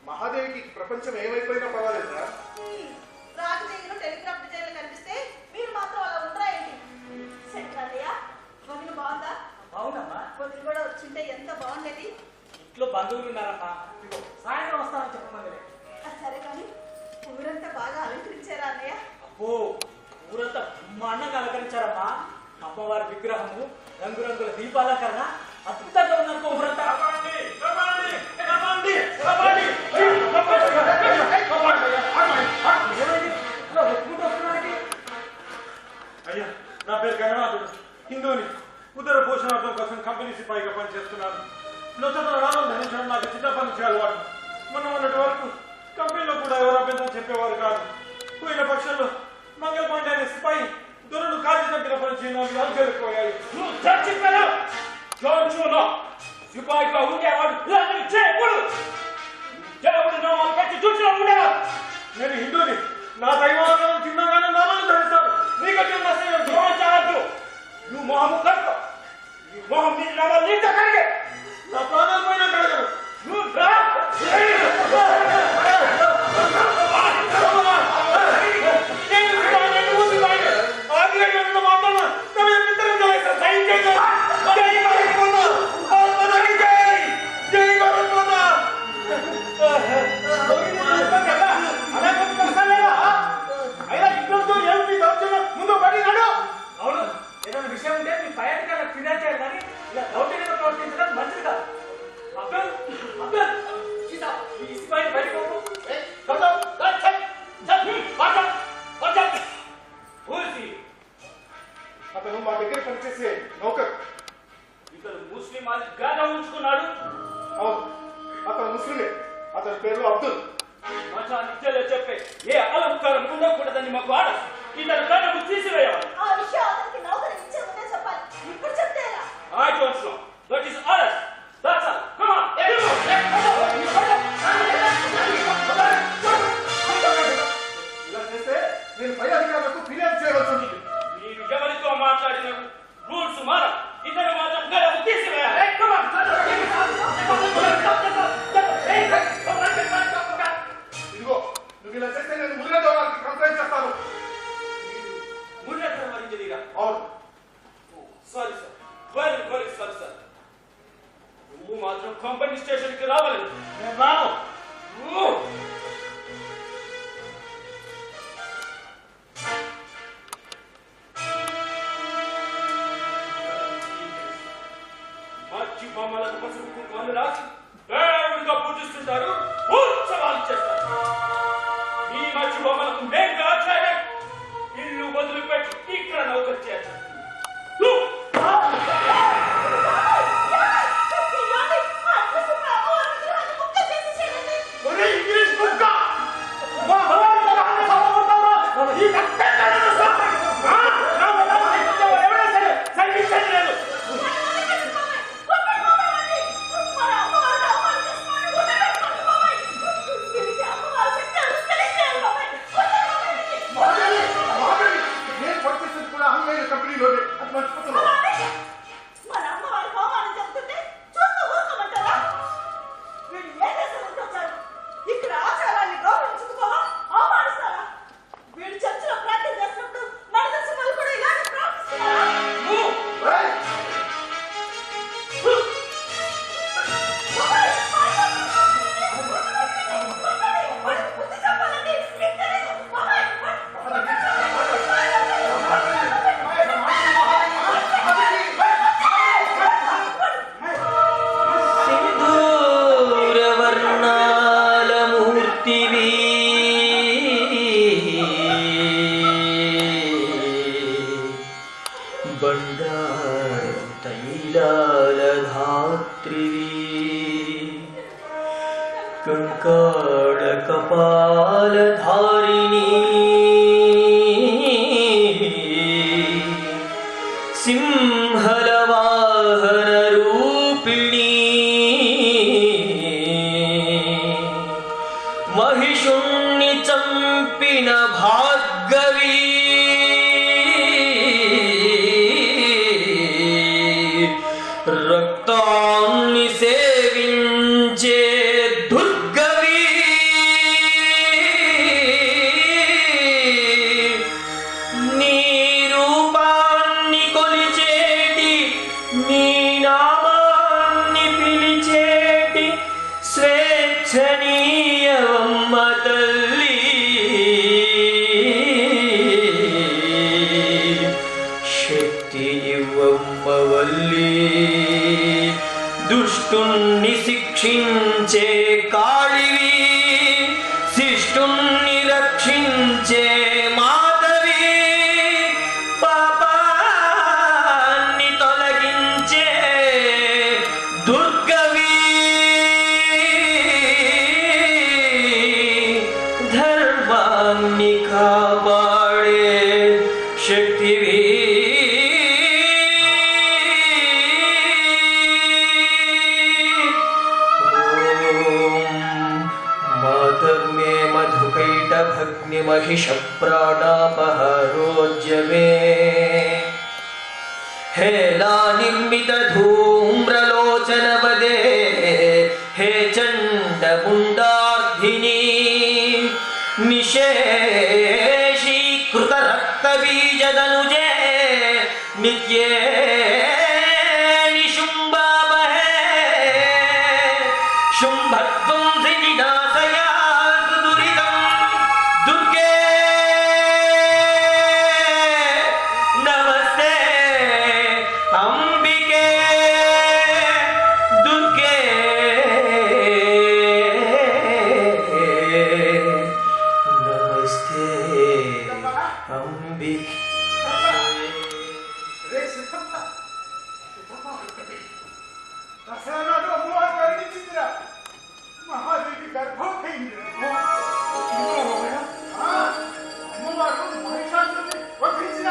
మహాదేవికి ప్రపంచం ఏమైపోయినా పర్వాలేదురా. రాజు దగ్గర టెలిగ్రాఫ్ డిజైన్లు కనిపిస్తే మీరు మాత్రం అలా ఉండరా ఏంటి? శంకరయ్య, వదిన బాగుందా? అవునమ్మా, వదిన కూడా వచ్చింటే ఎంత బాగుండేది. ఇంట్లో బంధువులు ఉన్నారమ్మా. ఇదిగో సాయంత్రం వస్తానని చెప్పమంది. సరే కానీ ఊరంతా బాగా అలంకరించారా అన్నయ్య? అబ్బో, ఊరంతా బ్రహ్మాండంగా అలంకరించారమ్మా. అమ్మవారి విగ్రహము, రంగురంగుల దీపాలంకరణ అద్భుతంగా ఉందనుకో ఊరంతా. అయ్యా, నా పేరు గణనాథుడు, హిందూని. ఉదర పోషణార్థం కోసం కంపెనీ సిపాయిగా పనిచేస్తున్నాను. నొచ్చట రామం ధరించడం నాకు చిన్నప్పటి నుంచి అలవాటు. మొన్నటి వరకు కంపెనీలో కూడా ఎవరు అభ్యంతరం చెప్పేవారు కాదు. పోయిన పక్షంలో మంగళ పాండే అనే సిపాయి దొరలు కాల్చి చంపిన పని చేయడానికి అంకెలిపోయాయి. సిపాయిగా ఉండేవాడు దేవుడు పెట్టి చూసిన ఉండేవాడు. నేను హిందూని, నా దైవాలను చిన్నగానే నామని ధరిస్తాను. నీకంటే నష్టం చాలద్దు, నువ్వు మొహము కట్టు. నీ మొహం మీద నామాలు నీతో కడిగే. నా ప్రాణాలు పోయినా కడగను. నువ్వు రా. అవును, ఏదైనా విషయం ఉంటే మీ పై అధికారులకు ఫిర్యాదు చేయాలి కానీ ఇలా దౌర్జన్యంగా ప్రవర్తించడం మంచిది కాదు. అబ్దుల్, అబ్దుల్, ఈ సిపాయిని బయటకు పంపు. అతను మా దగ్గర పనిచేసే నౌకర్. ఇతను ముస్లిం గాగా ఉంచుకున్నాడు. అవును, అతను ముస్లిమే. అతని పేరు అబ్దుల్. మంచి నిత్యలో చెప్పే ఏ అలంకారం ఉండకూడదని మాకు ఆడ. ఇతను తీసివేయాలి. ఆ విషయం అతనికి నౌకరు ఇచ్చే ముందే చెప్పాలి. ఇప్పుడు చెప్తే ఎలా? I don't know. That is arrest. That's all. Come on. ఇలా చేస్తే నేను పై అధికారులకు ఫిర్యాదు చేయవలసి ఉంటుంది. మీరు ఎవరితో మాట్లాడిన రూల్స్ మార ఇతను మాత్రం గడవ తీసివేయాలి. Come on. ఇదిగో నువ్వు ఇలా చేస్తే నేను ముదిరేదో వారికి కంప్లైంట్ చేస్తాను. మురళీధర్ వారి ఇంజనీరా? అవును. Sorry sir, very very sorry sir. నువ్వు మాత్రం కంపెనీ స్టేషన్కి రావాలి. నేను రాను. మచ్చి బొమ్మలకు పసుపు కుంకుమలు రాసి దేవుడిగా పూజిస్తుంటారు, ఉత్సవాలు చేస్తారు. ఈ మచ్చి బొమ్మలకు నేను కాచాడే ఇల్లు వదిలిపెట్టి ఇక్కడ నౌకరు చేస్తాను. ఒరే ఇంగ్లీష్ కుక్క! మా భగవంతుడు నాన్న చదవగొడతావా? ఈ కట్టే నన్ను సాపడు. నా భగవంతుడు ఎవరైనా సరే సరిగ్గించండి లేదు. నేను పనిచేసేది కూడా ఆన్లైన్ కంపెనీలోనే, అది మర్చిపోతున్నాను. మన అమ్మ వారికి అవమానం చెప్తుంటే చూస్తూ ఊరుకోమంటారా? వీళ్ళు ఏ దేశం నుంచి వచ్చారు? ఇక్కడ ఆచారాన్ని గౌరవించుకోవా అవమానిస్తారా? వీళ్ళు చర్చిలో ప్రార్థన చేసినప్పుడు మన దేశం వాళ్ళు కూడా ఇలాగే ప్రార్థిస్తున్నారా? ఏయ్! బుద్ధి చెప్పాలండి. మీకు తెలీదు. సింధూరవర్ణాల మూర్తివి బండార తైలాల ధాత్రివి కంకాళ కపాల ధారిణి సింహల వాహన రూపిణి మహిషుణ్ణి చంపిన భార్గవి రక్తాన్ని సేవించే దుర్గవి నీ రూపాన్ని కొలిచేటి నీ నామాన్ని పిలిచేటి స్వేచ్ఛనీయవమ్మ తల్లి శక్తి ఇవ్వమ్మ వల్లి దుష్టుణ్ణి శిక్షించే కాళివి శిష్టుణ్ణి రక్షించే మాధవి పాపాన్ని తొలగించే దుర్గవి ధర్మాన్ని కాపాడే శక్తివి मातर्मे मधुकैटभग्निमहिष प्राणापहरोज्यमे हेलानिर्मितधूम्रलोचनवदे हे चण्डमुण्डार्धिनी निशेषीकृतरक्तबीजदनुजे नित्ये निशुम्बामहे शुम्भध्वंसि विनाशया सुदुरितं दुर्गे नमस्ते अंबिके दुर्गे नमस्ते अंबिके రే సిద్ధప్ప! సిద్ధప్ప! దసరానాడు అమ్మవారు కరుణించిందిరా. మహాదేవి గర్భవతయిందిరా. అమ్మవారు మహిషాసురుని వధించిన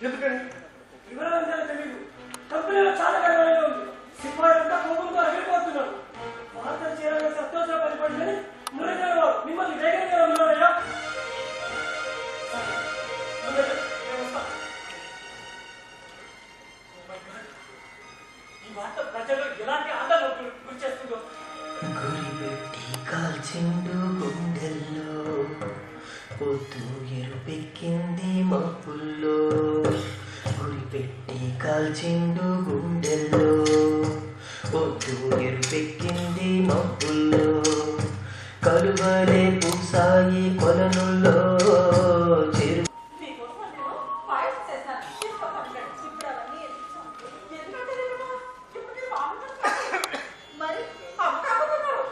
ఎందుకని వివరాలు తెలియదు. కంపెనీలో చాలా గడవగా ఉంది. సిబ్బంది కోపంతో అగిరిపోతున్నారు. వార్తలు చేయాలని సంతోషంగా పడిపడిందని మురళీధర్ రావు మిమ్మల్ని వేగంగా ఉన్నారయ్యా. ఈ వార్త ప్రజలు ఎలాంటి ఆందోళన గురి చేస్తుందో. గురిపెట్టి కాల్చిండు గుండెల్లో, పొద్దు ఎరుపెక్కింది మబ్బుల్లో. గురిపెట్టి కాల్చిండు గుండెల్లో, పొద్దు ఎరుపెక్కింది మబ్బుల్లో. కలువలే పూసాయి కొలనుల్లో చెరు మీకోసం నేను పాయసం చేశాను. తీసుకోకండి. ఇప్పుడు అవన్నీ ఎందుకంటే ఇప్పుడు మీరు బాగుంటుంది. మరి అమ్మకాకుతున్నారు.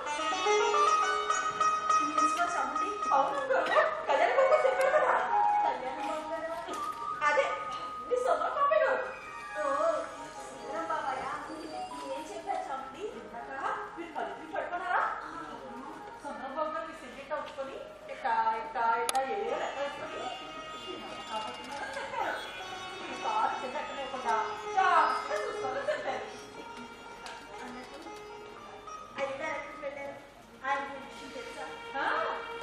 చమ్మడి అవును కళ్యాణ బాబు చెప్పారు కదా. కళ్యాణ బాబు గారు అదే మీ సొంత బాబాయ్ గారు. ఓ సుందరం బాబాయ్ ఏం చెప్పారు చమ్మడి? మీరు కలిపి పట్టుకున్నారా? సుందరం బాబు గారు మీ సిగరెట్ అవుచుకొని ఇట్లా ఏ లెక్క వేసుకొని చెప్పారు. మీ కారు చిన్నట్టు లేకుండా జాగ్రత్తగా చూసుకోవాలని చెప్పారు. అన్నట్టు అయ్యగారు ఎక్కడికి వెళ్ళారు? ఆయన విషయం తెలుసా?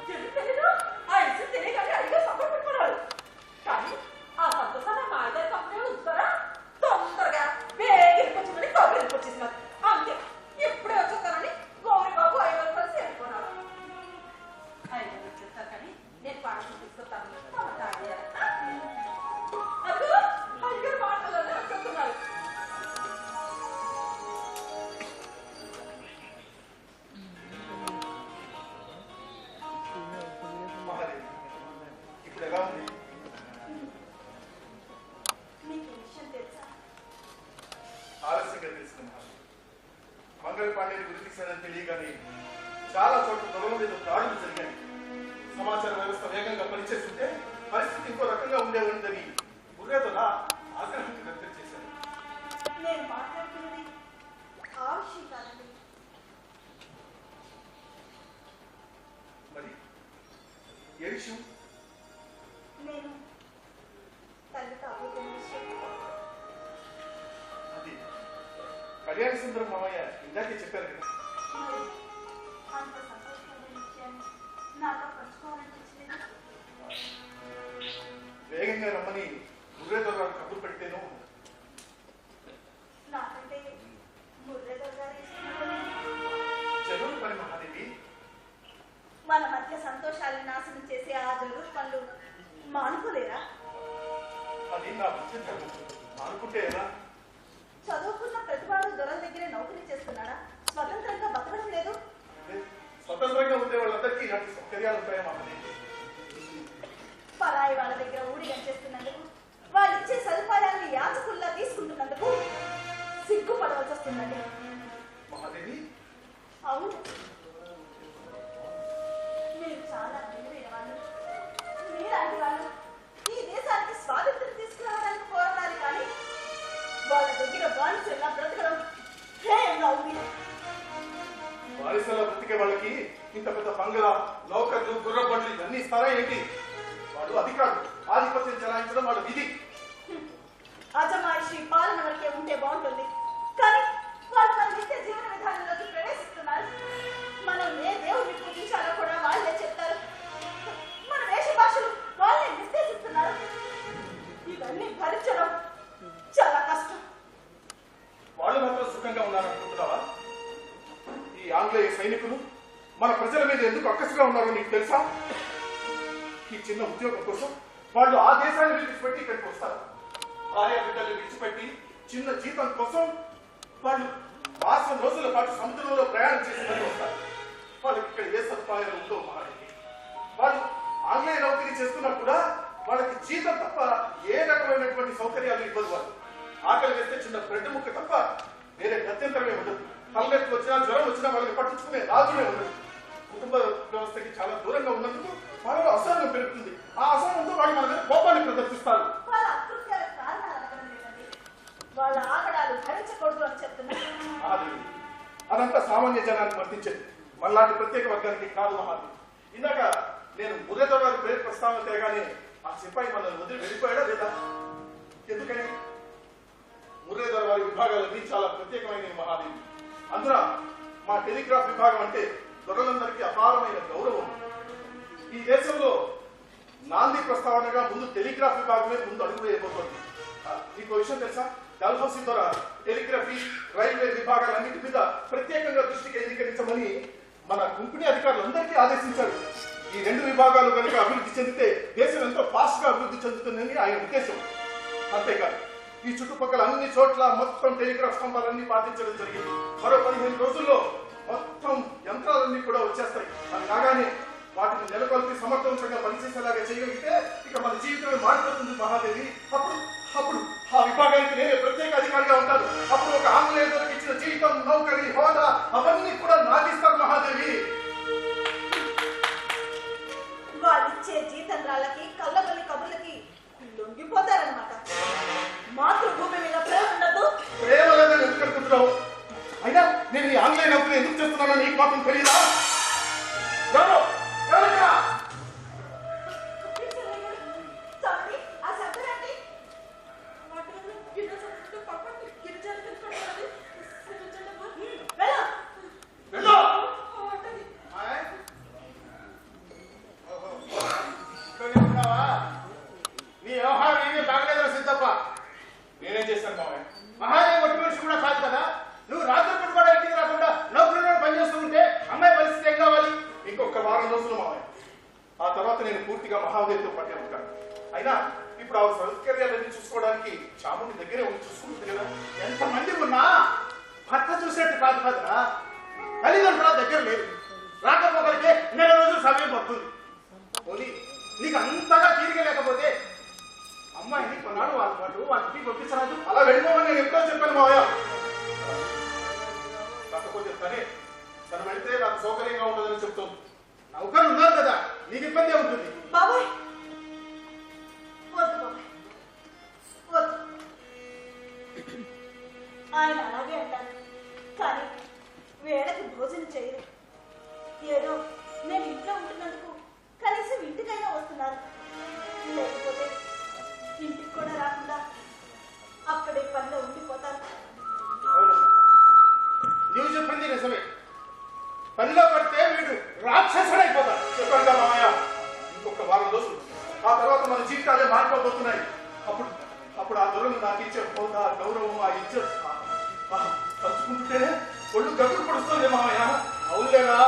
తెలీదు. ఆ విషయం తెలియగానే అయ్యగారు సపోర్ట్ పెట్టుకున్నారు. కానీ ఆ సంతోషాన్ని మా అయ్యగారి కంపెనీలో ఉంచుతారా? తొందరగా వేగిరికొచ్చిందని కబురు వెళ్ళిపోచ్చేసినారు. అంతే. ఇప్పుడే వచ్చేస్తారని గౌరీ బాబు అయ్యగారు కలిసి వెళ్ళిపోయినారు. అయ్యగారు వచ్చేస్తారు కానీ నేను పాటలు తీసుకొస్తాను. అదిగో అయ్యగారు మాటల్లోనే వచ్చేస్తున్నారు. మహాదేవి ఇప్పుడు ఎలా ఉంది? మీకు ఈ విషయం తెలుసా? ఆలస్యంగా తెలుసుకున్న మంగళ పాండేని గుర్తించానని తెలియగానే చాలా చోట్ల దొరల మీద దాడులు జరిగాయి. సమాచార వ్యవస్థ వేగంగా పనిచేస్తుంటే పరిస్థితి ఇంకో రకంగా ఉండేదని బుర్రేతోలా ఆగ్రహాన్ని వ్యక్తం చేశారు. నేను మాట్లాడుతున్నది ఆ విషయం కాదండి. మరి ఏ విషయం? నేను తల్లి కాబోతున్న విషయం. అది కళ్యాణ సుందరం మామయ్య ఇందాకే చెప్పారు కదా. మరి అంత సంతోషమైన విషయాన్ని నాతో పంచుకోవాలనిపించలేదు. వేగంగా రమ్మని బుర్రేతోలా కబురు పెడితేనో నాకంటే మురళీధర్ గారి జరువు పని మహాదేవి. మన మధ్య సంతోషాలను నాశనం చేసే ఆ జరుగు పనులు మానుకోలేరా? అది నా బుద్ధి అనుకుంటే ఎలా? చదువుకున్న ప్రతివాడు దొరల దగ్గరే నౌకరీ చేస్తున్నాడా? స్వతంత్రంగా బతకడం లేదు. స్వతంత్రంగా ఉండే వాళ్ళందరికీ ఇలాంటి సౌకర్యాలు ఉంటాయా మహాదేవి? పరాయి వాళ్ళ దగ్గర ఊడిగం చేస్తున్నందుకు, వాళ్ళు ఇచ్చే సదుపాయాన్ని యాచకుల్లా తీసుకుంటున్నందుకు సిగ్గుపడవలసి వస్తుందండి. మహాదేవి అవును, మీరు చాలా విలువైన వాళ్ళు. మీలాంటి వాళ్ళు ఈ దేశానికి స్వాతంత్రం తీసుకురావడానికి పోరాడాలి. కానీ వాళ్ళ దగ్గర బానిసల్లా బ్రతకడం హేయంగా ఉంది. బానిసలా బ్రతికే వాళ్ళకి ఇంత పెద్ద బంగళా, నౌకర్లు, గుర్రబండ్లు ఇవన్నీ ఇస్తారా ఏంటి? వాడు అధికారులు ఆధిపత్యం చెలాయించడం వాళ్ళ విధి. అజమాయిషి పాలన వరకే ఉంటే బాగుంటుంది. కానీ వాళ్ళు మన నిత్య జీవన విధానంలోకి ప్రవేశిస్తున్నారు. మనం ఏ దేవుడిని పూజించాలో కూడా వాళ్ళే చెప్తారు. మన వేష భాషలు వాళ్ళే నిర్దేశిస్తున్నారు. ఇవన్నీ భరించడం చాలా కష్టం. వాళ్ళు మాత్రం సుఖంగా ఉన్నారనుకుంటున్నావా? ఈ ఆంగ్లేయ సైనికులు మన ప్రజల మీద ఎందుకు అక్కసుగా ఉన్నారో నీకు తెలుసా? ఈ చిన్న ఉద్యోగం కోసం వాళ్ళు ఆ దేశాన్ని విడిచిపెట్టి ఇక్కడికి వస్తారు. భార్య బిడ్డలు విడిచిపెట్టి చిన్న జీతం కోసం వాళ్ళు మాసం రోజుల పాటు సముద్రంలో ప్రయాణం చేసి మళ్ళీ వస్తారు. వాళ్ళకి ఇక్కడ ఏ సదుపాయాలు ఉందో మహాదేవి. వాళ్ళు ఆంగ్లేయ నౌకరీ చేస్తున్నా కూడా వాళ్ళకి జీతం తప్ప ఏ రకమైనటువంటి సౌకర్యాలు ఇవ్వదు. వాళ్ళు ఆకలి వేస్తే చిన్న బ్రెడ్ ముక్క తప్ప వేరే గత్యంతరమే ఉండదు. తలనొప్పి వచ్చినా జ్వరం వచ్చినా వాళ్ళని పట్టించుకునే రాజునే ఉండదు. కుటుంబ వ్యవస్థకి చాలా దూరంగా ఉన్నందుకు వాళ్ళలో అసహనం పెరుగుతుంది. ఆ అసహనంతో వాళ్ళు మన మీద కోపాన్ని ప్రదర్శిస్తారు. వాళ్ళ అకృత్యాలకు కారణాలు అనగడం లేదండి. వాళ్ళ ఆగడాలు భరించకూడదు అని చెప్తున్నారు. అదంతా సామాన్య జనానికి వర్తించేది, మనలాంటి ప్రత్యేక వర్గానికి కాదు మహాదేవి. ఇందాక నేను మురళీధర్ వారి పేరు ప్రస్తావన తేగానే ఆ సిపాయి మనల్ని వదిలి వెళ్ళిపోయాడా లేదా? ఎందుకని? మురళీధర్ వారి విభాగాలన్నీ చాలా ప్రత్యేకమైన మహాదేవి. అందున మా టెలిగ్రాఫ్ విభాగం అంటే దొరలందరికీ అపారమైన గౌరవం. ఈ దేశంలో నాంది ప్రస్తావనగా ముందు టెలిగ్రాఫ్ విభాగమే ముందు అడుగు వేయబోతోంది. మీకు విషయం తెలుసా? డల్హౌసీ ద్వారా టెలిగ్రఫీ, రైల్వే విభాగాలన్నింటి మీద ప్రత్యేకంగా దృష్టి కేంద్రీకరించమని మన కంపెనీ అధికారులందరికీ ఆదేశించారు. ఈ రెండు విభాగాలు కనుక అభివృద్ధి చెందితే దేశం ఎంతో ఫాస్ట్ గా అభివృద్ధి చెందుతుందని ఆయన ఉద్దేశం. అంతేకాదు ఈ చుట్టుపక్కల అన్ని చోట్ల మొత్తం టెలిగ్రాఫ్ స్తంభాలన్నీ పాటించడం జరిగింది. మరో 15 రోజుల్లో మొత్తం యంత్రాలన్నీ కూడా వచ్చేస్తాయి. అది కాగానే వాటిని నెలకొల్పి సమర్థవంతంగా పనిచేసేలాగా చేయగలిగితే ఇక మన జీవితమే మారిపోతుంది మహాదేవి. అప్పుడు ఆ విభాగానికి నేనే ప్రత్యేక అధికారిగా ఉంటాను. అప్పుడు ఒక ఆంగ్లేయులకు ఇచ్చిన జీవితం, నౌకరీ, హోదా అవన్నీ కూడా నాకిస్తారు మహాదేవి. వాళ్ళిచ్చే జీతంరాళ్ళకి కళ్ళబల్లి కబుర్లకి లొంగిపోతారనమాట. మాతృభూమి మీద ప్రేమ ఉండదు. ప్రేమ లేదని ఎందుకు అనుకుంటున్నావు? అయినా నేను ఈ ఆంగ్లేయ నౌకరీ ఎందుకు చేస్తున్నానో నీకు మాత్రం తెలియదా? నీ వ్యవహారం ఏమీ బాగలేదు సిద్ధప్ప. నేనేం చేశాను మామయ్య? మహాదేవి ఒట్టి మనిషి కూడా కాదు కదా. నువ్వు రాత్రి కూడా ఇంటికి రాకుండా నౌకరీలో పనిచేస్తూ ఉంటే అమ్మాయి పరిస్థితి ఏం కావాలి? ఇంకొక వారం రోజులు మామయ్య. ఆ తర్వాత నేను పూర్తిగా మహాదేవితో పట్టే ఉంటాను. అయినా ఇప్పుడు ఆ సౌకర్యాలన్నీ చూసుకోవడానికి చాముండి దగ్గరే ఉండి చూసుకుంటుంది కదా. ఎంతమంది ఉన్నా భర్త చూసినట్టు కాదు కదరా. తల్లిదండ్రుల దగ్గర లేదు. రాకపోకలికే నెల రోజులు సమయం పడుతుంది. పోనీ నీకు అంతగా తీరిక లేకపోతే అమ్మాయిని కొన్నాడు వాళ్ళ పాటు వాళ్ళ ఇంటికి పంపించరాదు. అలా వెళ్ళిపోమని నేను ఎప్పుడో చెప్పాను మావయ్య. కాకపోతే తను వెళ్తే నాకు సౌకర్యంగా ఉండదని చెప్తుంది. నౌకరు ఉన్నారు కదా, నీకు ఇబ్బంది ఉంటుంది. బాబాయ్ వద్దు బాబాయ్ వద్దు. ఆయన అలాగే అంటారు, కానీ వేళకి భోజనం చేయరు. ఏదో నేను ఇంట్లో ఉంటున్నందుకు కనీసం ఇంటికైనా వస్తున్నారు. లేకపోతే ఇంటికి కూడా రాకుండా అక్కడే పనిలో ఉండిపోతారు. నీవు చెప్పింది నిజమే. పనిలో పడితే వీడు రాక్షసుడైపోతాడు. చెప్పాను కదా మామయ్య, ఇంకొక వారం రోజులు. ఆ తర్వాత మన జీవితాలే మారిపోబోతున్నాయి. అప్పుడు ఆ దొరలు నాకు ఇచ్చే హోదా, గౌరవం, ఆ ఇజ్జత్ తలుచుకుంటుంటేనే ఒళ్ళు గతులు పడుస్తుంది మామయ్య. అవునులేరా,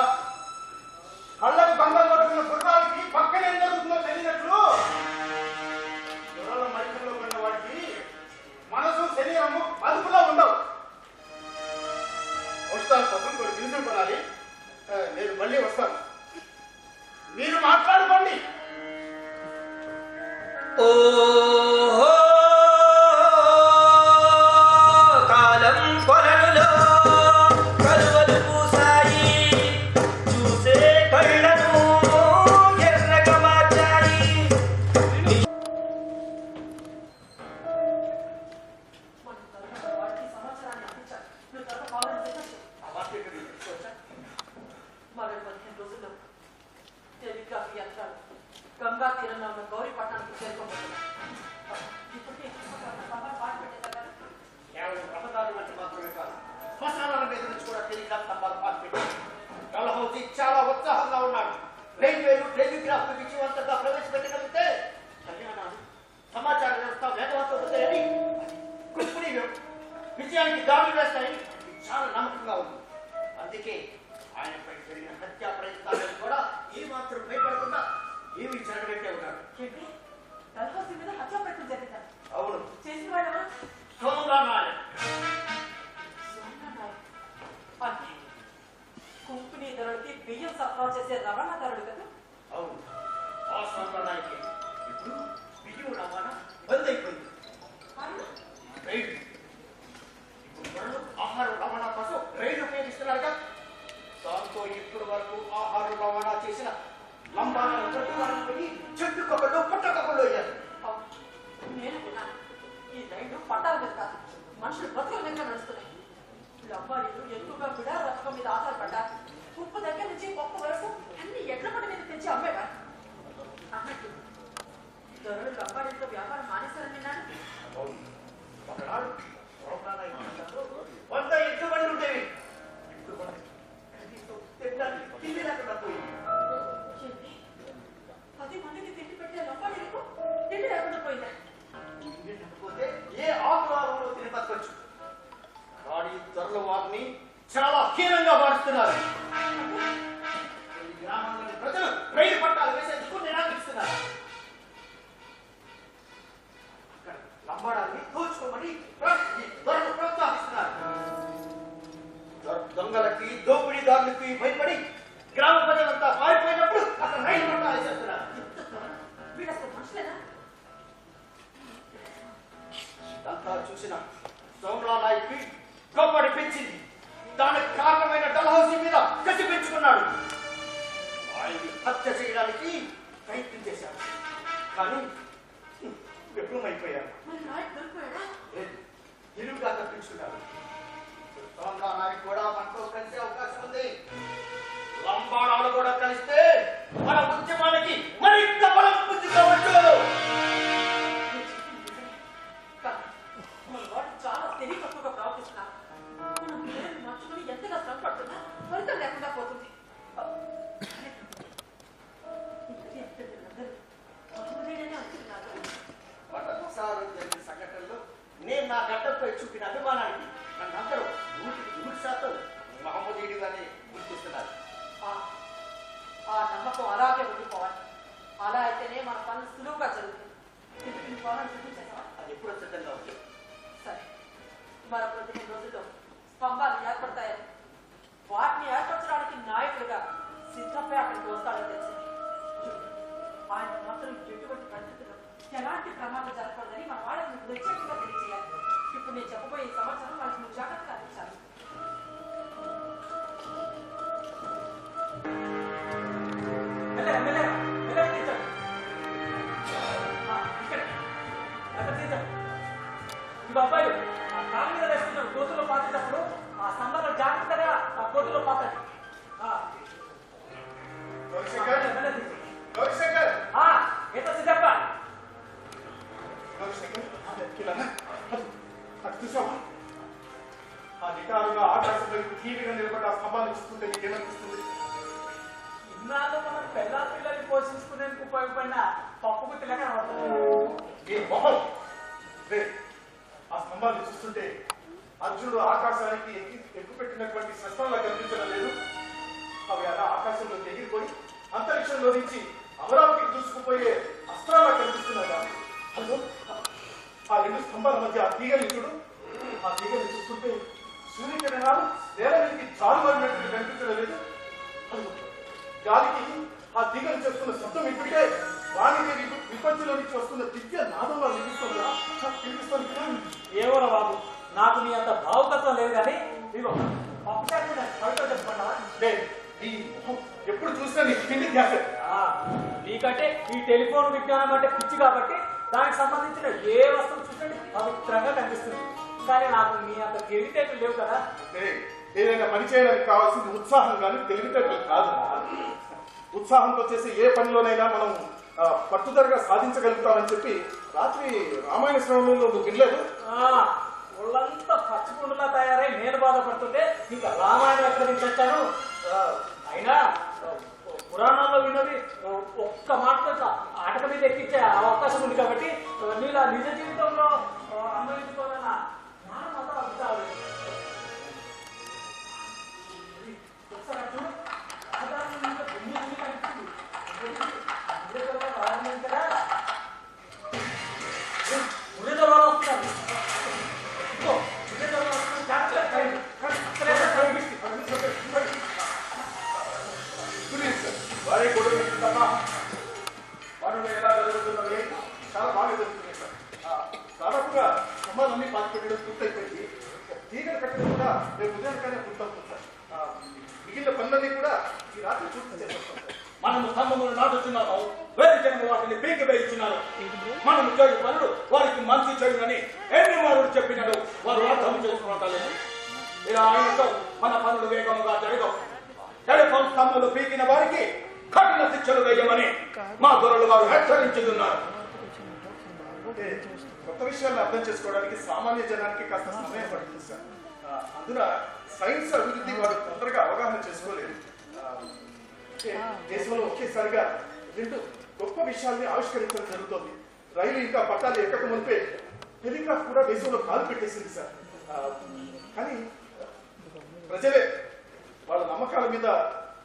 కళ్ళకు బంగారు కొట్టుకున్న గుర్రాలకి పక్కన ఏం జరుగుతుందో తెలియనట్లు దొరల మైకంలో పడిన వాడికి మనసు, శరీరము అదుపులో ఉండవు. వస్తాను కోసం కొన్ని దినుసులు కొనాలి. నేను మళ్ళీ వస్తాను. మీరు మాట్లాడుకోండి. ఓహో కాలం కొలనులో కలువలు పూసాయి, చూసే కళ్ళను ఎర్రగా మార్చాయి. మరో 15 రోజుల్లో టెలిగ్రాఫీ యంత్రాలు గంగా తీరంలో ఉన్న గౌరీ పట్టణానికి చేరుకోబోతున్నాయి. ఇప్పటికే పాటు పెట్టేదాకా కేవలం రహదారులు అంటే మాత్రమే కాదు, శ్మశానాల మీద నుంచి కూడా టెలిగ్రాఫ్ స్తంభాలు పాటు పెట్టారు. డల్హౌసీ చాలా ఉత్సాహంగా ఉన్నాడు. రైల్వేలు టెలిగ్రాఫ్ విజయవంతంగా ప్రవేశపెట్టగలిగితే కళ్యాణాలు, సమాచార వ్యవస్థ వేగవంతం అవుతాయని, కంపెనీ విజయానికి దాడులు వేస్తాయని చాలా నమ్మకంగా ఉంది. అందుకే ఆయనపై జరిగిన హత్యా ప్రయత్నాలను కూడా ఏ మాత్రం భయపడకుండా ఏమి జరగబెట్టే ఉన్నాడు. డల్హౌసీ మీద హత్యా ప్రయత్నం జరిగింది. అవును, చేసిన వాడు ఎవరు? సోమరా నాయక్. అంటే కంపెనీ ధరలకి బియ్యం సరఫరా చేసే రవాణాదారుడు కదా. అవును, ఆ సోమరా నాయకే. ఇప్పుడు బియ్యం రవాణా బంద్ అయిపోయింది. రైలు ఇప్పుడు త్వరలో ఆహారం రవాణా కోసం రైలు ఉపయోగిస్తున్నారుగా. దాంతో ఇప్పటి వరకు ఆహారం రవాణా చేసిన లంబాలను పోయి చెట్టుకొకళ్ళు పుట్టకొకళ్ళు అయ్యారు. నేను విన్నాను, ఈ రైలు పట్టాల మీద కాదు, మనుషులు బతుకుల మీద నడుస్తున్నాయి. లంబాడీలు ఎక్కువగా బిడా రథం మీద ఆధారపడ్డారు. ఉప్పు దగ్గర నుంచి ఒక్క వరకు అన్ని ఎడ్ల పడి మీద తెచ్చి చేయడానికి ప్రయత్నం చేశాను, కానీ విఫలమైపోయాను. మరి నాయక్ దొరికిపోయాడా? ఇరువుగా తప్పించుకున్నాను. నాయక్ కూడా మనతో కలిసే అవకాశం ఉంది. లంబాడాలు కూడా కలిస్తే మన ఉద్యమానికి మరింత బలం పుంజుకోవచ్చు. మన వాడు చాలా తెలియకట్టుగా ప్రవర్తిస్తున్నారు. మనం పేరు మార్చుకుని ఎంతగా శ్రమ పడుతున్నా ఫలితం లేకుండా పోతుంది. మొదటిసారి జరిగిన సంఘటనలో నేను నా గడ్డపై చూపిన అభిమానానికి నన్నందరూ 100% మహమ్మదీయుడిగానే గుర్తిస్తున్నారు. ఆ నమ్మకం అలాగే ఉండిపోవాలి. అలా అయితేనే మన పనులు సులువుగా జరుగుతుంది. అది ఎప్పుడో సిద్ధంగా ఉంది. సరే, మరో 15 రోజుల్లో స్తంభాలు ఏర్పడతాయని, వాటిని ఏర్పరచడానికి నాయకుడిగా సిద్ధపై అక్కడికి వస్తాడని తెలిసింది. ఆయన మాత్రం ఎటువంటి పరిస్థితుల్లో ఎలాంటి ప్రమాదం జరగకూడదని మన వాళ్ళకి మీకు ప్రత్యేకంగా తెలియజేయాలి. ఇప్పుడు నేను చెప్పబోయే ఈ సమాచారం వాళ్ళకి నువ్వు జాగ్రత్తగా అందించాలి. అబ్బాయి ఆ కాలు మీద వేసుకున్నాడు కోతుల్లో పాతేటప్పుడు ఆ స్తంభాలు జాగ్రత్తగా ఆ కోతుల్లో పాతాడు. ఎంత సిద్ధప్ప అది చూసావా? ఆ నిటారుగా ఆకాశంపై టీవీగా నిలబడి ఆ స్తంభాలు చూస్తుంటే నీకేమనిపిస్తుంది? ఇన్నాళ్ళు మనం పెద్ద పిల్లల్ని పోషించుకునేందుకు ఉపయోగపడిన పప్పు గుత్తిలా కనబడుతుంది. ఆ స్తంభాలు చూస్తుంటే అర్జునుడు ఆకాశానికి ఎక్కుపెట్టినటువంటి శస్త్రంలా కనిపించడం లేదు. అవి అలా ఆకాశంలోకి ఎగిరిపోయి అంతరిక్షంలో నుంచి అమరావతికి దూసుకుపోయే అస్త్రాలా కనిపిస్తున్నాయా? అదో ఆ రెండు స్తంభాల మధ్య ఆ తీగని చూడు. ఆ తీగని చూస్తుంటే సూర్యకిరణాలు నేల మీదకి జారువారినట్టు కనిపించడం లేదు. అదో గాలికి ఆ తీగలు చేస్తున్న శబ్దం వింటుంటే వాణిజ్య విపత్తిలో నుంచి వస్తున్న దివ్య నాదంలో వినిపిస్తుందా? వినిపిస్తుంది. ఏవోరా బాబు, నాకు నీ అంత భావుకత్వం లేదు కానీ ఇదిగో పప్పు కవిత చెప్పుకున్నావా? ఎప్పుడు చూసినా నీ పిండి ధ్యాస. నీకంటే ఈ టెలిఫోన్ విజ్ఞానం అంటే పిచ్చి కాబట్టి దానికి సంబంధించిన ఏ వస్తువు చూసినా పవిత్రంగా కనిపిస్తుంది. కానీ నాకు నీ అంత తెలివితేటలు లేవు కదా. ఏదైనా పని చేయడానికి కావాల్సింది ఉత్సాహం కానీ తెలివితేటలు కాదు. ఉత్సాహంతో చేసే ఏ పనిలోనైనా మనం పట్టుదలగా సాధించగలుగుతామని చెప్పి రాత్రి రామాయణ శ్రవణంలో నువ్వు వినలేదు? ఒళ్ళంతా పచ్చిపుండులా తయారై నేను బాధపడుతుంటే ఇంకా రామాయణం ఎక్కడ నుంచి వచ్చాను. అయినా పురాణాల్లో విన్నది ఒక్క మాటతో ఆటక మీద ఎక్కించే అవకాశం ఉంది కాబట్టి నీలా నిజ జీవితంలో అన్వయించుకోవాలన్న మాత్రం అభిప్రాయం. ఒకసారి చూడు, వారే గొడవ పనులు ఎలా జరుగుతున్నవి చాలా బాగా జరుగుతున్నాయి సార్. దాదాపుగా స్తంభాలన్నీ పాతి పెట్టడం పూర్తయిపోయింది. తీగలు కట్టడం కూడా రేపు ఉదయానికైనా పూర్తవుతుంది సార్. మిగిలిన పనులన్నీ కూడా ఈ రాత్రి పూర్తి చేస్తాం సార్. మనము స్తంభములు నాటుతున్నాము, వేరే జనము వాటిని పీకి వేయించున్నారు. మనము చేయు పనులు వారికి మంచి చెడునని ఎన్ని మారులు చెప్పినాడు వారు అర్థం చేసుకుంటలేదు. ఇలా ఆయనతో మన పనులు వేగముగా జరగవు. టెలిఫోన్ స్తంభములు పీకిన వారికి కఠిన శిక్షలు వేయమని మా దొరలు వారు హెచ్చరించుతున్నారు. అంటే కొత్త విషయాలను అర్థం చేసుకోవడానికి సామాన్య జనానికి కాస్త సమయం పడుతుంది సార్. అందున సైన్స్ అభివృద్ధి వారు తొందరగా అవగాహన చేసుకోలేదు. దేశంలో ఒకేసారిగా రెండు గొప్ప విషయాల్ని ఆవిష్కరించడం జరుగుతోంది. రైలు ఇంకా పట్టాలు ఎక్కక మునిపే టెలిగ్రాఫ్ కూడా దేశంలో కాలు పెట్టేసింది సార్. కానీ ప్రజలే వాళ్ళ నమ్మకాల మీద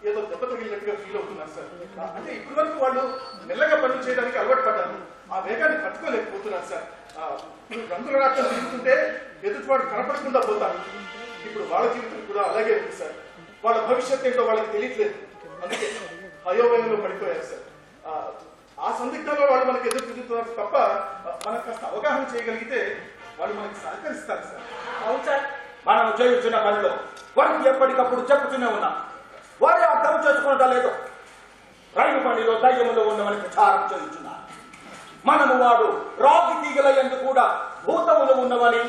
ఏదో దెబ్బ తగిలినట్టుగా ఫీల్ అవుతున్నారు సార్. అంటే ఇప్పటి వరకు వాళ్ళు మెల్లగా పనులు చేయడానికి అలవాటు పడ్డారు. ఆ వేగాన్ని పట్టుకోలేకపోతున్నారు సార్. రంగుల రాట్యం తిరుగుతుంటే ఎదుటివాడు కనపడకుండా పోతారు. ఇప్పుడు వాళ్ళ జీవితం కూడా అలాగే ఉంది సార్. వాళ్ళ భవిష్యత్ ఏంటో వాళ్ళకి తెలియట్లేదు. అందుకే అయోమయంలో పడిపోయారు సార్. ఆ సందిగ్ధంలో వాళ్ళు మనకు ఎదురు తిరుగుతున్నారు తప్ప మనకు కాస్త అవగాహన చేయగలిగితే వాళ్ళు మనకి సహకరిస్తారు సార్. అవును సార్, మనం చేయుచున్న పనిలో వారికి ఎప్పటికప్పుడు చెప్పుతూనే ఉన్నాం. వారే అర్థం చేసుకోవడం లేదు. రైలు బండిలో దయ్యములు ఉన్నవని ప్రచారం చేయుచున్నారు. మనము వాడు రాగి తీగల యందు కూడా భూతములు ఉన్నవని,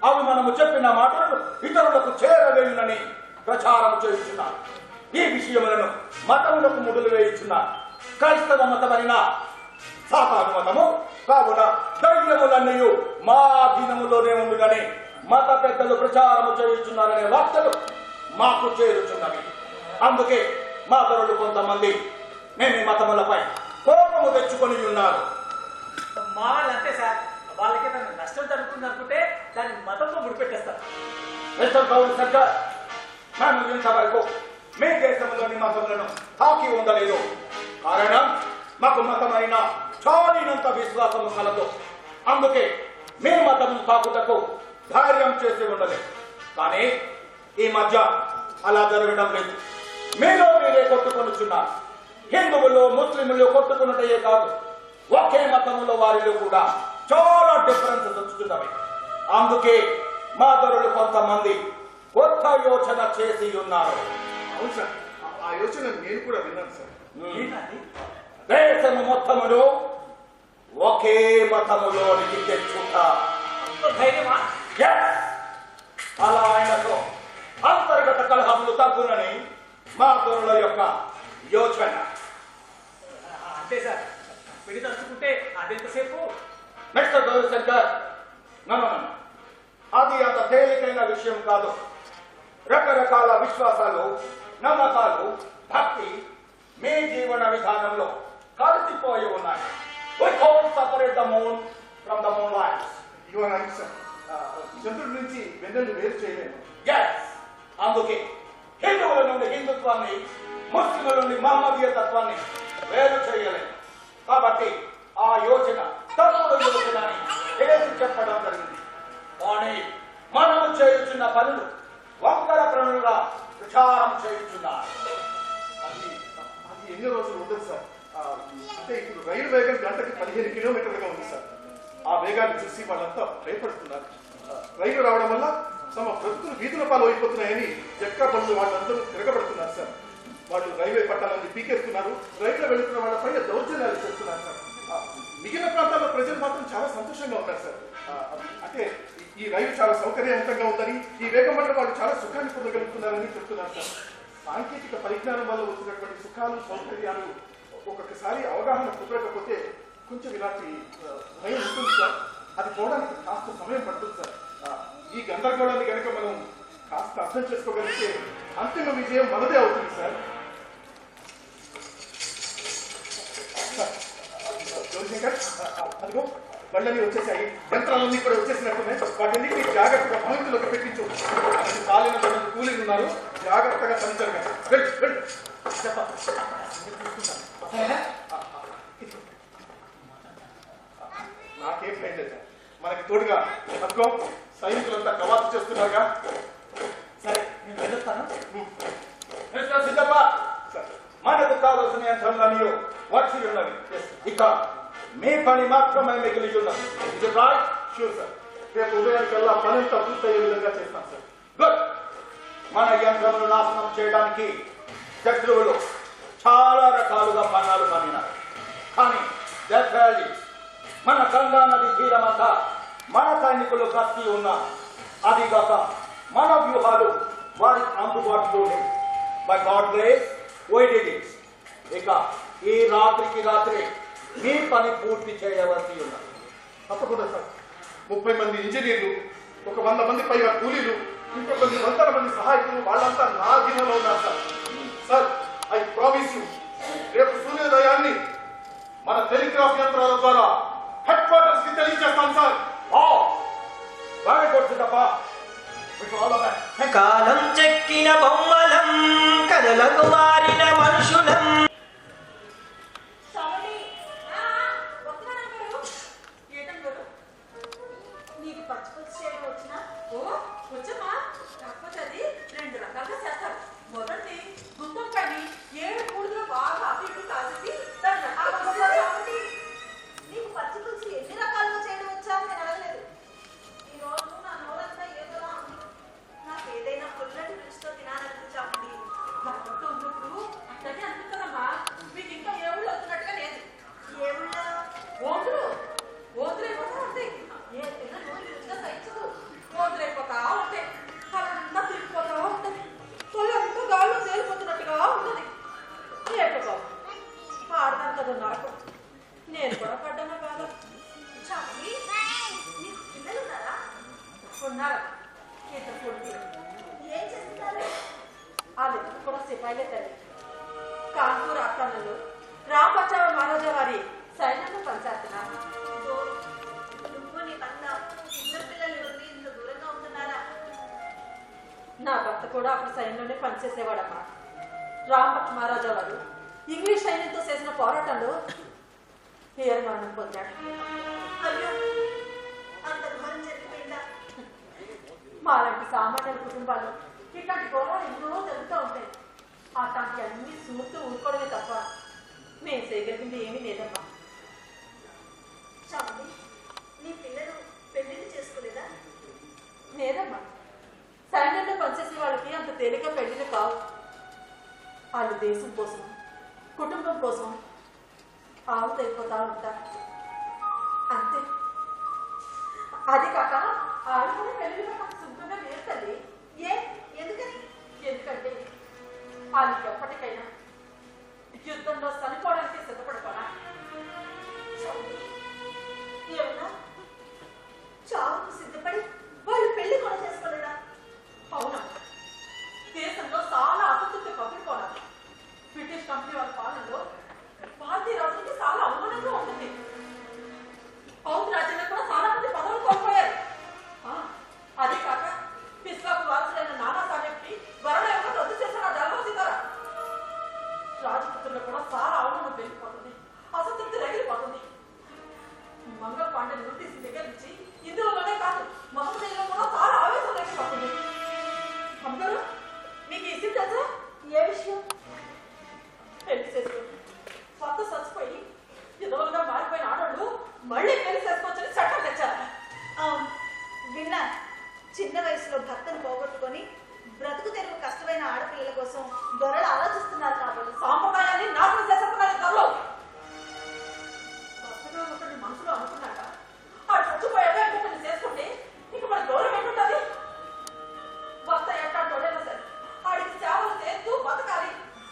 అవి మనము చెప్పిన మాటలను ఇతరులకు చేరవేయునని ప్రచారం చేయుచున్నారు. ఈ విషయములను మతములకు ముడులు వేయుచున్నారు. క్రైస్తవ మతమైన సాతాను మతము కావున దయ్యములన్నీ మా అధీనములోనే ఉండునని మత పెద్దలు ప్రచారము చేయుచున్నారనే వార్తలు మాకు చేరుచున్నవి. అందుకే మా తరులు కొంతమంది మేము ఈ మతములపై కోపము తెచ్చుకొని ఉన్నారు. మా వాళ్ళు అంతే సార్, వాళ్ళకి ఏదైనా నష్టం జరుగుతుంది అనుకుంటే దాన్ని మతంతో ముడిపెట్టేస్తారు. మిస్టర్ గౌరవ్ సర్కార్, మేము ఇంతవరకు మీ దేశంలోని మతములను తాకి ఉండలేదు. కారణం మాకు మతమైన చాలినంత విశ్వాసము కలదు. అందుకే మీ మతము తాకుటకు ధైర్యం చేసి ఉండలేదు. కానీ ఈ మధ్య అలా జరగడం లేదు. మీలో మీరే కొట్టుకొనుచున్నారు. హిందువులు ముస్లింలు కొట్టుకున్నటయే కాదు, ఒకే మతములో వారిలో కూడా చాలా డిఫరెన్సెస్ వచ్చుతున్నవి. అందుకే మా దొరలు కొంతమంది కొత్త యోచన చేసి ఉన్నారు. అవును సార్, ఆ యోచన నేను కూడా విన్నాను సార్. ఏంటండి? దేశము మొత్తమును ఒకే మతములోనికి తెచ్చుట. అంత ధైర్యమా? Yes! అలా ఆయనతో అంతర్గత కలహములు తగ్గునని మా దొరల యొక్క యోచన. అంతే సార్, పిడి తలుచుకుంటే అదెంతసేపు? మిస్టర్ గౌరశంకర్, అది అంత తేలికైన విషయం కాదు. రకరకాల విశ్వాసాలు, నమ్మకాలు, భక్తి మీ జీవన విధానంలో కలిసిపోయి ఉన్నాయి. We can't separate the moon from the moonlight. You are right sir. చంద్రుడి నుంచి వెన్నెలు వేరు చేయలేము. Yes! అందుకే హిందువుల నుండి హిందుత్వాన్ని, ముస్లింల నుండి మహమ్మదీయ తత్వాన్ని వేరు చేయలేదు. కాబట్టి ఆ యోచన తప్పుడు యోచన అని తెలిసి చెప్పడం జరిగింది. కానీ మనము చేయుచున్న పనులు వంకర ప్రణులుగా ప్రచారం చేయుచున్నారు. అది ఎన్ని రోజులు ఉండదు సార్. అంటే ఇప్పుడు రైలు వేగం గంటకి 15 కిలోమీటర్లుగా ఉంది సార్. ఆ వేగాన్ని చూసి వాళ్ళంతా భయపడుతున్నారు. రైలు రావడం వల్ల తమ బ్రతుకులు వీధుల పాలు అయిపోతున్నాయని జట్కా బండ్లు వాళ్ళందరూ తిరగబడుతున్నారు సార్. వాళ్ళు రైల్వే పట్టాలని పీకెత్తున్నారు. రైల్లో వెళుతున్న వాళ్ళపై దౌర్జన్యాలు చేస్తున్నారు సార్. మిగిలిన ప్రాంతాల్లో ప్రజలు మాత్రం చాలా సంతోషంగా ఉన్నారు సార్. అంటే ఈ రైలు చాలా సౌకర్యవంతంగా ఉందని, ఈ వేగం వల్ల వాళ్ళు చాలా సుఖాన్ని పొందగలుగుతున్నారని చెప్తున్నారు సార్. సాంకేతిక పరిజ్ఞానం వల్ల వచ్చినటువంటి సుఖాలు, సౌకర్యాలు ఒక్కొక్కసారి అవగాహన కుదరకపోతే కొంచెం ఇలాంటి భయం ఉంటుంది సార్. అది పోవడానికి కాస్త సమయం పడుతుంది సార్. ఈ గందరగోళాన్ని కనుక మనం కాస్త అర్థం చేసుకోగలిగితే అంతిమ విజయం మనదే అవుతుంది సార్. గౌరీశంకర్, అదిగో బళ్ళని వచ్చేసాయి, యంత్రాలన్నీ కూడా వచ్చేసినట్టున్నాయి. వాటిని జాగ్రత్తగా భవంతులకు పెట్టించు. కాలిన బండ్లు కూలీలు ఉన్నారు, జాగ్రత్తగా పని జరగాలి. వెళ్ళు వెళ్ళు. నాకేం భయం లేదు. మనకి తోడుగా అదిగో సైనికులంతా కవాతు చేస్తున్నారుగా. సరే, నేను వెళ్ళొస్తాను. మిస్టర్ సిద్ధప్ప, మనకు కావలసిన యంత్రాలన్నీ వచ్చి ఉన్నవి. ఇక మీ పని మాత్రమే మిగిలి ఉన్నది. ఇది రైట్? Sure sir. రేపు ఉదయానికల్లా పనంతా పూర్తయ్యే విధంగా చేస్తాం సార్. గుడ్. మన యంత్రమును నాశనం చేయడానికి శత్రువులు చాలా రకాలుగా పన్నాలు పన్నినారు. కానీ డెఫినెట్లీ మన గంగా నది తీరమంతా మన సైనికులు కత్తి ఉన్నారు. అదిగాక మన వ్యూహాలు వారికి అందుబాటులో లేవు. By God grace we did it. ఇక ఈ రాత్రికి రాత్రి మీ పని పూర్తి చేయవలసి ఉన్నది. తప్పకుండా సార్. 30 మంది ఇంజనీర్లు, 100 మంది పైగా కూలీలు, ఇంకా కొన్ని వందల మంది సహాయకులు, వాళ్ళంతా నా అధీనంలో ఉన్నారు sir. Sir, I promise you, రేపు సూర్యోదయాన్ని మన టెలిగ్రాఫ్ యంత్రాల ద్వారా హెడ్ క్వార్టర్స్ కి తెలియజేస్తాం సార్. Very good Siddappa. కాలం చెక్కిన బొమ్మలం, కథలకు మారిన మనుషులం. నీకు పచ్చిపులుసు చేయడం వచ్చినా? ఓ కొంచెమా, కాకపోతే అది 2 రకాలుగా చేస్తారు. మొదటి గుత్తం పని 7 కూడులో బాగా అటు ఇటు కాసేసి దాన్ని కాబట్టి నీకు పచ్చిపులుసు ఎన్ని రకాలుగా చేయడం వచ్చా అని నేను అడగలేదు. ఈ రోజు నా నోరంతా ఏదోలా ఉంది. నాకు ఏదైనా పుల్లటి రుచితో తినాలనిపించామండి. ఉన్నప్పుడు అట్లనే అంటుంది కదా. ఉంటుందో నాకు. నేను కూడా పడ్డానా కాదా? చాలి నీకు పిల్లలు ఉన్నారా? ఉన్నారు, ఇద్దరు కొడుకులు. ఏం చేస్తున్నారు? వాళ్ళిద్దరు కూడా సిపాయిలే తల్లి. కాన్పూర్ ఆస్థానంలో రాంపచావ మహారాజా వారి సైన్యంలో పనిచేస్తున్నారు. ఓ, నువ్వు నీ భర్త ఇద్దరు పిల్లలు ఉండి ఇంత దూరంగా ఉంటున్నారా? నా భర్త కూడా అప్పుడు సైన్యంలోనే పనిచేసేవాడమ్మా. రాంపట్ మహారాజా వారు ఇంగ్లీష్ సైన్యంతో చేసిన పోరాటంలో మరణం పొందాడు. అయ్యో, అంత ఘోరం జరిగిపోయిందా? మాలాంటి సామాన్యుల కుటుంబాలు ఇట్లాంటి గొడవలు ఎన్నో జరుగుతూ ఉంటాయి. అట్లాంటి అన్ని చూస్తూ ఊరుకోవడమే తప్ప మేము చేయగలిగింది ఏమీ లేదమ్మా. చాలి, నీ పిల్లలు పెళ్లిళ్ళు చేసుకోలేదా? లేదమ్మా, సైన్యంలో పనిచేసే వాళ్ళకి అంత తేలిక పెళ్లిళ్ళు కావు. వాళ్ళు దేశం కోసం, కుటుంబం కోసం ఆవుతైపోతా ఉంటారు అంతే. అది కాక ఆవిడ కూడా పెళ్లి సుఖంగా లేరు తల్లి. ఎందుకని? ఎందుకంటే వాళ్ళకి ఎప్పటికైనా యుద్ధంలో చనిపోవడానికి సిద్ధపడుకోనా? ఏమన్నా చావుకు సిద్ధపడి వాళ్ళు పెళ్లి కూడా చేసుకోలేదా? అవునా, దేశంలో చాలా అసంతృప్తి పగిలిపోవాలి. బ్రిటిష్ కంపెనీ వాళ్ళ పాలనలో భారతీయ రాజులకి చాలా అవమానంగా ఉంటుంది. పౌర రాజ్యంలో కూడా చాలా మంది పదవులు కోల్పోయారు. అది కాక విశ్వాకు వారసులైన నానా సాహెబ్కి వరణ యొక్క రద్దు చేసిన ధర్మసీతారా రాజపుత్రులు కూడా చాలా అవమానం పెరిగిపోతుంది, అసంతృప్తి రగిలిపోతుంది. మంగళ పాండే నోటీసు దగ్గర నుంచి ఇందులోనే కాదు మహమ్మదీలో కూడా చాలా ఆవేశం రగిలిపోతుంది. అమ్మగారు, మీకు ఈ విషయం తెలుసా? ఏ విషయం? పెళ్లి చేసుకోండి, కొత్త చచ్చిపోయి విధవులుగా మారిపోయిన ఆడవాళ్ళు మళ్ళీ పెళ్లి చేసుకోవచ్చని చట్టం తెచ్చారు. అవును, విన్నా. చిన్న వయసులో భర్తను పోగొట్టుకొని బ్రతుకు తెరువు కష్టమైన ఆడపిల్లల కోసం దొరలు ఆలోచిస్తున్నారు కాబట్టి సాంప్రదాయాన్ని నాశనం చేసేస్తున్నారు త్వరలో. భర్తగా ఒకరిని మనసులో అనుకున్నాక ఆడు చచ్చిపోయాక ఇంకొకరిని చేసుకుంటే ఇంక మన గౌరవం ఏంటుంటుంది? భర్త ఎట్టాడైనా సరే ఆడికి సేవలు చేస్తూ బతకాలి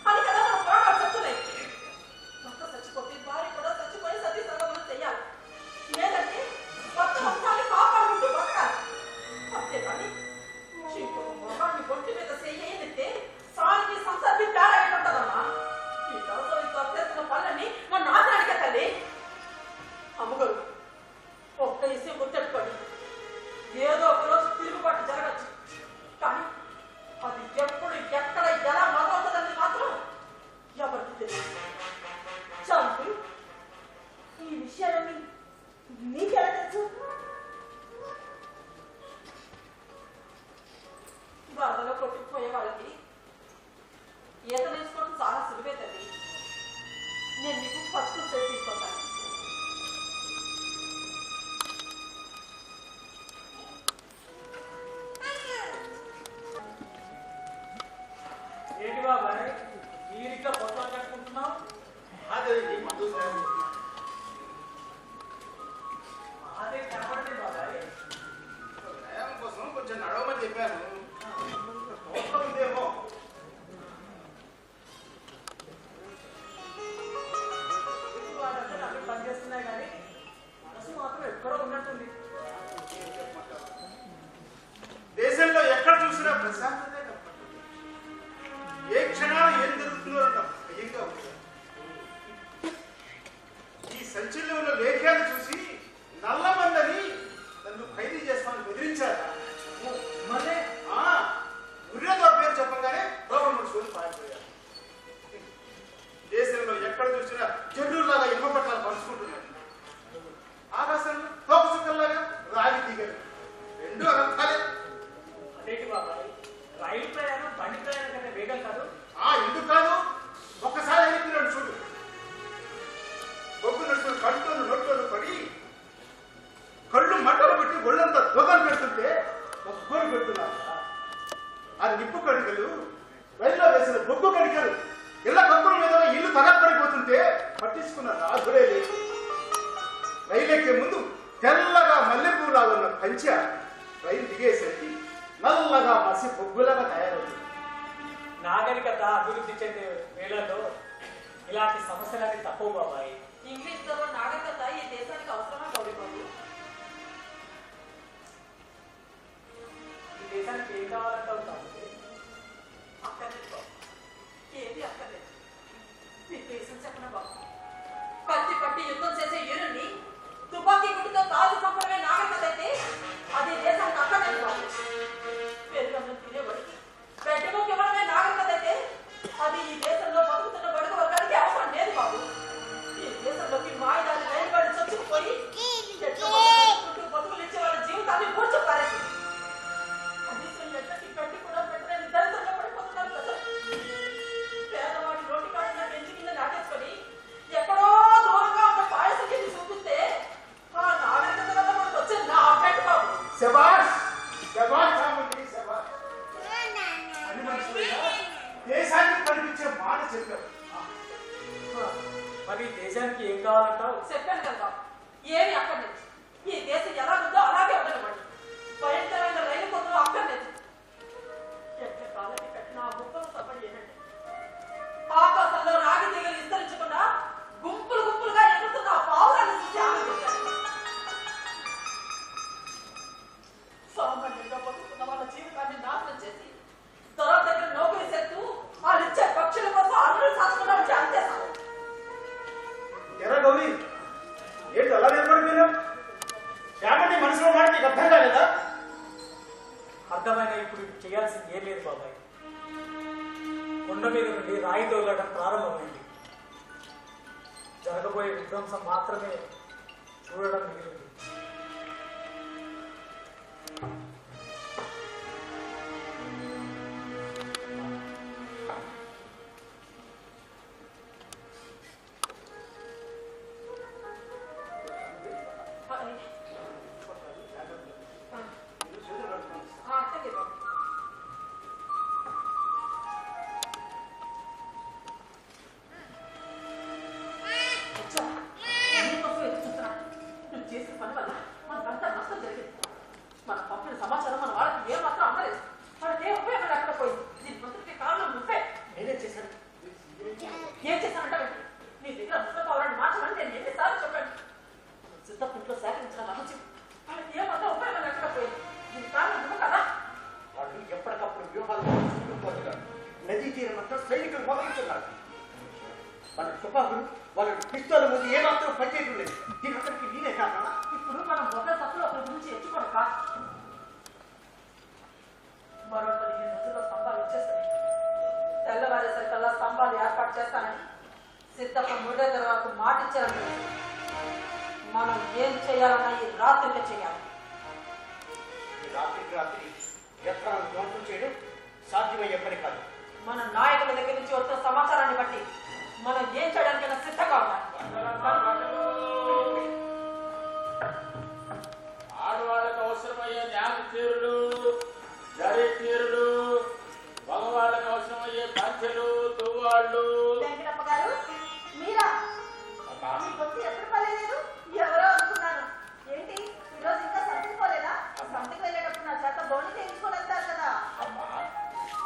అని కదా మన పోరాటాలు చెప్తున్నాయి. భర్త చచ్చిపోతే భార్య కూడా చచ్చిపోయి సతీ సంగమనం చెయ్యాలి, లేదంటే భర్త వంశాన్ని కాపాడుకుంటూ బతకాలి. అంతేకాని ఇంకొక మొగాన్ని బొట్టి మీద చెయ్యనిస్తే సానికి సంసారికి తేడా ఏంటుంటదమ్మా? ఈ వ్యవసాయంతో చేస్తున్న పనులన్నీ మన నాశనానికే తల్లి. అమ్మగారు, ఒక్క విషయం గుర్తెట్టుకోండి, ఏదో ఒక రోజు తిరుగుబాటు జరగచ్చు, కానీ అది ఎప్పుడు ఎక్కడ ఎలా మొదలవుతుందని మాత్రం ఎవరికి తెలియదు. చాలు, ఈ విషయాలన్నీ నీకెలా తెలుసు? వరదలో కొట్టుకుపోయే వాళ్ళకి ఈత నేర్చుకోవడం చాలా సులువే తల్లి. నేను మీకు ఫస్ట్ చేసి తీసుకుంటాను. ఏంటి బాబాయ్ తీరిగ్గా పొట్టాలు కట్టుకుంటున్నావు? అదే మందు సాయం. అదే కనబడింది బాబాయ్. వ్యాయామం కోసం కొంచెం నడవమని చెప్పాను. అవసరం ఉందేమో. వాళ్ళంతా అక్కడ పనిచేస్తున్నాయి కానీ మనసు మాత్రం ఎక్కడో ఉన్నట్టుంది. దేశంలో ఎక్కడ చూసినా ప్రశాంతతే కనపడుతుంది. ఏ క్షణాలు ఏం జరుగుతుందో నాకు భయంగా ఉంది. ఈ సంచిలో ఉన్న లేఖ్యాన్ని చూసి నల్లమందని నన్ను ఖైదీ చేస్తామని బెదిరించారా? మళ్ళీ ఉర్రేదో పేరు చెప్పగానే లోపల ముడుచుకొని పారిపోయారు. దేశంలో ఎక్కడ చూసినా జంతువులాగా ఇనుప పట్టాలు పంచుకుంటున్నారు. ఆకాశంలో తోక చుక్కల్లాగా రాగి తీగలు, రెండు అనంతాలే. అదేంటి బాబాయ్, రైలు ప్రయాణం బండి ప్రయాణం కంటే వేగం కాదు? ఎందుకు కాదు? ఒక్కసారి ఎక్కినాడు చూడు. బొగ్గు నడుచుకుని కంట్లోను నోట్లోను పడి కళ్ళు మంటలు పెట్టి ఒళ్ళంతా దొంగలు పెడుతుంటే ఒక్కరు పెడుతున్నారు. ఆ నిప్పు కడికలు, రైల్లో వేసిన బొగ్గు కడికలు, ఇళ్ల కప్పుల మీద ఇల్లు తగలబడిపోతుంటే పట్టించుకున్న రాజులే లేదు. రైలు ఎక్కే ముందు తెల్లగా మల్లెపూలాగా ఉన్న పంచ రైలు దిగేసరికి నల్లగా మసి బొగ్గులాగా తయారవుతుంది. నాగరికత అభివృద్ధి చెందే వేళల్లో ఇలాంటి సమస్యలన్నీ తప్పవు బాబాయ్. ఇంగ్లీష్ ధర్మ నాగరికత ఈ దేశానికి అవసరమా గౌరీ బాబు? ఈ దేశానికి ఏం కావాలంటావు తమ్ముడు? అక్కర్లేదు బాబు, ఏది అక్కర్లేదు. మీ దేశం చెప్పిన బాబు, కత్తి పట్టి యుద్ధం చేసే యూరుని తుపాకీ గుడ్డితో తాజు సంపడమే నాగరికత అయితే అది దేశానికి అక్కర్లేదు బాబు. పెరుగన్నం తినేవాడికి బెడ్డముకి ఇవ్వడమే నాగరికత అయితే అది ఈ దేశంలో బతుకుతున్న బడుగు వర్గానికి అవసరం లేదు బాబు. ఈ దేశంలోకి మాయదారి రైలుగాడి చచ్చుకుపోయి బతుకులు ఇచ్చే వాళ్ళ జీవితాన్ని కూర్చోపారేసి కనీసం ఎక్కడికి కట్టి కూడా పెట్టలేని దరిద్రంలో పడిపోతున్నారు ప్రజలు. పేదవాడి రోడ్డు కాడిన బెంచి కింద నాటేసుకొని ఎక్కడో దూరంగా ఉన్న పాయసం కింద చూపిస్తే ఆ నాగరికత వల్ల మనకు వచ్చే నా అప్డేట్ బాబు. శబాష్ శబాష్ చాముండి శబాష్. అని మనుషులైనా దేశానికి కనిపించే మాట చెప్పారు. మరి దేశానికి ఏం కావాలంటావు? చెప్పాను కదా బాబు, ఏమి అక్కర్లేదు. ఈ దేశం ఎలా ఉందో అలాగే ఉండనివ్వండి. భయంకరమైన రైలు కొద్దులు అక్కర్లేదు. ఎట్ల కాలకి కట్టిన ఆ గుప్పలు సఫర్ ఏంటంటే ఆకాశంలో రాగి తీగలు విస్తరించకుండా గుంపులు గుంపులుగా ఎగురుతున్న ఆ పావురాన్ని చూసి ఆనందించాను. సామాన్యంగా బతుకుతున్న వాళ్ళ జీవితాన్ని నాశనం చేసి దొర దగ్గర నౌకరీ చేస్తూ వాళ్ళు ఇచ్చే పక్షుల కోసం అన్నులు సాధకుండా ఉంటే అంతే సార్. ఎరా గౌరీ, ఏంటి అలా నిలబడిపోయినా? శ్యామని మనసులో మాట నీకు అర్థం కాలేదా? అర్థమైన ఇప్పుడు చేయాల్సింది ఏం లేదు బాబాయ్. కొండ మీద నుండి రాయి తోలడం ప్రారంభమైంది. జరగబోయే విధ్వంసం మాత్రమే చూడడం మిగిలింది. అట్టగే బాబు. అచ్చా, నీకోసం ఎదురు చూస్తున్నా. నువ్వు చేసిన పని వల్ల మనకంతా నష్టం జరిగింది. మన పంపిన సమాచారం మన వాళ్ళకి ఏమాత్రం అందలేదు. వాళ్ళకి ఏ ఉపయోగం లేకుండా పోయింది. దీని మొదటి కారణం నువ్వే. నేనేం చేశాను? ఏం చేశానంటే నీ దగ్గర ముస్తఫావరాన్ని మార్చమని నేను ఎన్నిసార్లు చెప్పాను. సిద్ధపుట్లో సేకరించిన రహస్యం వాళ్ళకి ఏమాత్రం ఉపయోగం లేకుండా పోయింది. దీని కారణం నువ్వు కదా. వాళ్ళు ఎప్పటికప్పుడు వ్యూహాలు చూసుకుంటున్నారు. నదీ తీరమంతా సైనికులు మోహరించున్నారు. మన తుపాకులు వాళ్ళ పిస్తోల ముందు ఏమాత్రం పనిచేయడం లేదు. దీని అక్కడికి నేనే కారణమా? ఇప్పుడు మనం మొదటి తప్పులు ఒకరి గురించి ఎంచుకోనక మరో 15 రోజుల్లో స్తంభాలు వచ్చేస్తాయి. తెల్లవారేసరికల్లా స్తంభాలు ఏర్పాటు చేస్తానని సిద్ధప్ప మూడో తర్వాత మాట ఇచ్చారని మనం ఏం చేయాలన్నా ఈ రాత్రికే చేయాలి. ఈ రాత్రికి రాత్రి ఎత్రాలను ధ్వంసం చేయడం సాధ్యమయ్యే పని కాదు. మన నాయకుల దగ్గర నుంచి వచ్చిన సమాచారాన్ని బట్టి మనం ఏం చేయడానికైనా సిద్ధంగా ఉండాలి. ఆడవాళ్ళకు అవసరమయ్యే న్యాయ తీరులు, జరీ తీరులు, మగవాళ్ళకు అవసరమయ్యే పంచెలు, తువ్వాళ్ళు. వెంకటప్ప గారు, మీరా? మీ గొంతు ఎప్పుడు పర్లేదు? ఎవరో అనుకున్నాను. ఏంటి ఈరోజు ఇంకా సంతకి పోలేదా? సంతకి వెళ్ళేటప్పుడు నా చేత బోని చేయించుకొని వెళ్తారు కదా. అమ్మా,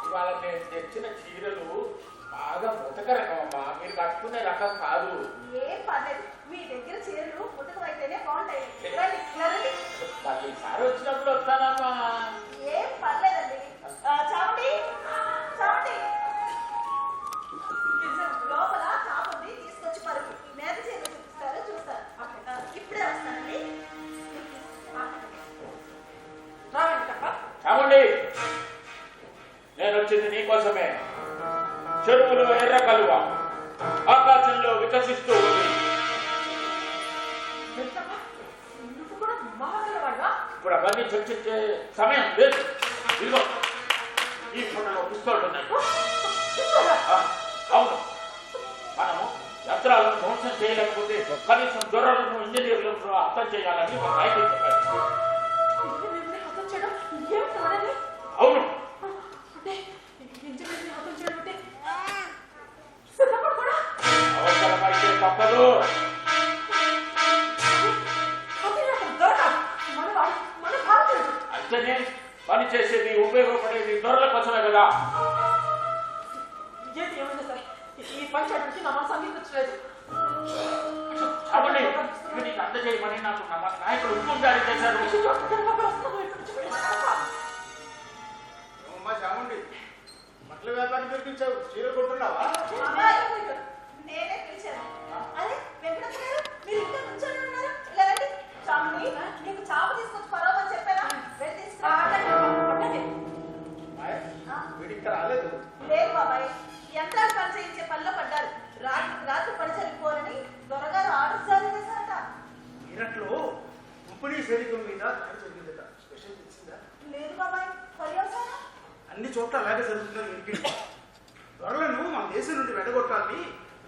ఇవాళ నేను తెచ్చిన చీరలు బాగా ముతక రకం అమ్మా, మీరు కట్టుకునే రకం కాదు. ఏం పర్లేదు, మీ దగ్గర చీరలు ముతకమైతేనే బాగుంటాయి. రండి, ఇలా రండి. మళ్ళీ ఈసారి వచ్చినప్పుడు వస్తానమ్మా. ఏం పర్లేదండి. చావండి చావండి. లోపల చాపుంది, తీసుకొచ్చి పరుపు మేత చీరలు చూపిస్తారు, చూస్తారు. ఇప్పుడే వస్తానండి. చావండి, నేను వచ్చింది నీకోసమే. చెరువులో ఎర్ర కలువ ఆకాశంలో వికసిస్తూ ఉంది. ఇప్పుడు అవన్నీ చర్చించే సమయం లేదు. ఇదిగో ఈ ఫోటోలో పిస్తోల్ ఉన్నాయి. అవును, మనము యంత్రాలను ధ్వంసం చేయలేకపోతే కనీసం దొరలను ఇంజనీర్లను అర్థం చేయాలని ఒక నాయకుడు చెప్పారు. అవును, అవసరమైతే తప్పదు. అంతేనే పని చేసేది ఉపయోగపడేది దొరల కోసమే కదా. ఏది ఏమైనా సరే ఈ పని చేయడానికి నా మనసు అంగీకరించలేదు. చెప్పండి నీకు అంత చేయమని నాకు మా నాయకుడు ఉద్యమం జారీ చేశారు. అమ్మా చాముండి బట్టల వ్యాపారం తెప్పించావు, చీర కొట్టున్నావా? అమ్మాయి, నేనే పిలిచాను. అరే వెంకటప్ప గారు, మీరు ఇంకా నుంచొని ఉన్నారు. ఇలా రండి. చాముండి, నీకు చాప తీసుకొచ్చి పరవమని చెప్పారా? వెళ్ళి తీసుకురా. వీడి ఇంకా రాలేదు. లేదు బాబాయ్, యంత్రాలు పని చేయించే పనిలో పడ్డారు. రాత్రి పని సరిపోరని దొరగారు ఆర్డర్ జారీ చేశారట. మీరట్లో ఉప్పుని శరీరం మీద దాడి జరిగిందట. స్పెషల్ తెలిసిందా? లేదు బాబాయ్, పర్యవసానం అన్ని చోట్ల అలాగే జరుగుతుందని వినిపించింది. త్వరలను మన దేశం నుండి వెడగొట్టాలని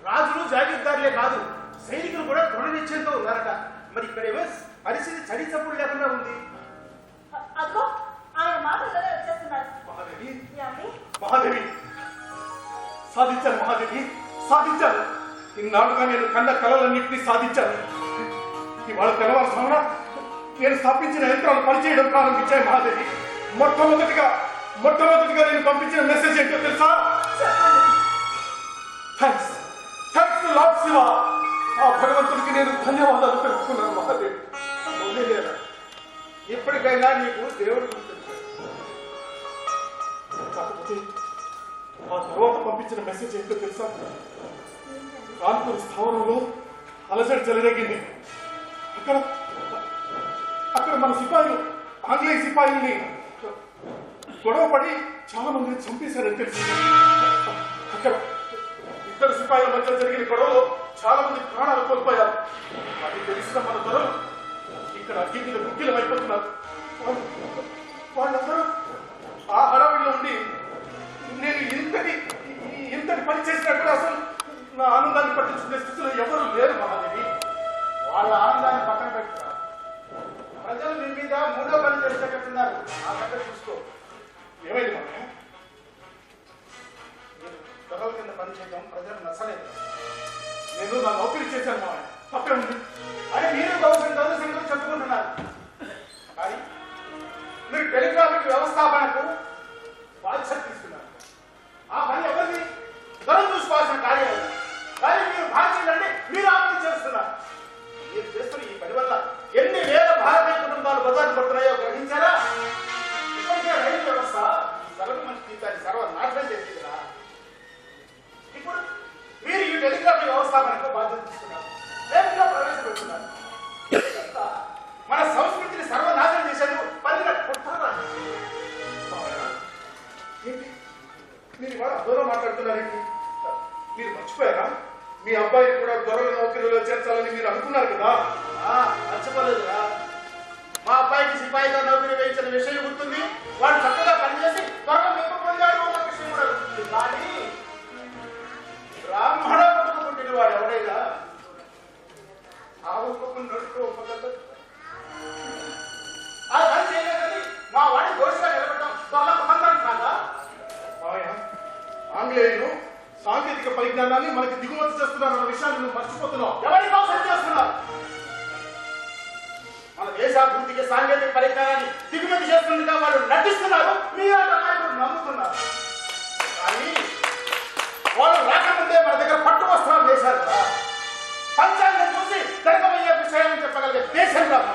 రాజులు జాగీర్దారులే కాదు, సైనికులు కూడా దృఢ నిశ్చయంతో ఉన్నారట. మరి ఇక్కడేమో పరిస్థితి చడి చప్పుడు లేకుండా ఉంది. అదిగో ఆయన మాటల్లోనే వచ్చేస్తున్నారు. మహాదేవి, ఏమండి? మహాదేవి, సాధించాను మహాదేవి, సాధించాను. ఇన్నాళ్ళుగా నేను కన్న కళలన్నింటినీ సాధించాను. ఇవాళ తెల్లవారుజామున నేను స్థాపించిన యంత్రాలు పనిచేయడం ప్రారంభించాయి మహాదేవి. మొట్టమొదటిగా నేను పంపించిన మెసేజ్ ఏంటో తెలుసా? Thanks thanks to lord Shiva. ఆ భగవంతుడికి నేను ధన్యవాదాలు తెలుపుతున్నాను మహాదేవి. వదిలేరా, ఇప్పటికైనా నీకు దేవుడు గుర్తొచ్చాడు. కాకపోతే ఆ తర్వాత పంపించిన మెసేజ్ ఏంటో తెలుసా? కాన్పూర్ స్థావరంలో అలజడి చెలరేగింది. అక్కడ మన సిపాయిలు ఆంగ్లేయ సిపాయిల్ని గొడవపడి చాలా మందిని చంపేశారని తెలిసింది. అక్కడ ఇద్దరు సిపాయిల మధ్య జరిగిన గొడవలో చాలా మంది ప్రాణాలు కోల్పోయారు. అది తెలిసిన మన దొరలు ఇక్కడ అగ్గి మీద గుగ్గిలం అయిపోతున్నారు. వాళ్ళందరూ ఆ హడావిడిలో ఉండి నేను ఇంతటి పని చేసినా కూడా అసలు నా ఆనందాన్ని పట్టించుకునే స్థితిలో ఎవరు లేరు మహాదేవి. వాళ్ళ ఆనందాన్ని పక్కన పెట్టుకో. ప్రజలు నీ మీద మూడో పని చేసేటట్టున్నారు. ఆ దగ్గర చూసుకో. ఏమైంది మామయ్య? మీరు దొరల కింద పని చేయడం ప్రజలు నచ్చలేదు. నేను నా నౌకరీ చేశాను మామయ్య, తప్పే ఉంది. అని మీరు గౌరవ చెప్పుకుంటున్నారు. కానీ మీరు టెలిగ్రాఫిక్ వ్యవస్థాపనకు బాధ్యత తీసుకున్నారు. ఆ పని ఎవరిని దొర చూసుకోవాల్సిన కార్యాలయం. కానీ మీరు బాధ్యతలంటే మీరు ఆపద చేస్తున్నారు. మీరు చేస్తున్న ఈ పని వల్ల ఎన్ని వేల భారతీయ కుటుంబాలు బజారు పడుతున్నాయో గ్రహించారా? ఇప్పటికే రైలు వ్యవస్థ సగటు మంచి జీవితాన్ని సర్వనాశనం చేసిందిరా. ఇప్పుడు మీరు ఈ టెలిగ్రాఫిక్ వ్యవస్థాపనకు బాధ్యత తీసుకున్నారు, వేగంగా ప్రవేశపెడుతున్నారు. మన సంస్కృతిని సర్వనాశనం చేసేందుకు పనిగా కొట్టారా? ఏంటి మీరు ఇవాళ దూరం మాట్లాడుతున్నారేంటి? మీరు మర్చిపోయారా? మీ అబ్బాయిని కూడా దొరల నౌకరీలో చేర్చాలని మీరు అనుకున్నారు కదా. మర్చిపోలేదురా. మా అబ్బాయికి సిపాయిగా నౌకరీ వేయించిన విషయం గుర్తుంది. వాడు చక్కగా పనిచేసి త్వరగా మెప్పు పొందాడు అన్న విషయం కూడా గుర్తుంది. కానీ బ్రాహ్మణ పుట్టుకు పుట్టిన వాడు ఎవడైనా నడుస్తూ ఆ పని చేయలేదని మా వాడిని దోషిగా నిలబెట్టడం త్వరలో పొందాను కాదా? ఆంగ్లేయులు సాంకేతిక పరిజ్ఞానాన్ని మనకి దిగుమతి చేస్తున్నారన్న విషయాన్ని నువ్వు మర్చిపోతున్నావు. ఎవరి కోసం చేస్తున్నారు? మన దేశాభివృద్ధికి సాంకేతిక పరిజ్ఞానాన్ని దిగుమతి చేస్తుండగా వాళ్ళు నటిస్తున్నారు. మీ నాయకుడు నమ్ముతున్నారు. కానీ వాళ్ళు రాకముందే మన దగ్గర పట్టు వస్త్రాలు వేశారు కదా. పంచాంగం చూసి జరగబోయే విషయాన్ని చెప్పగలిగే దేశం కాదు.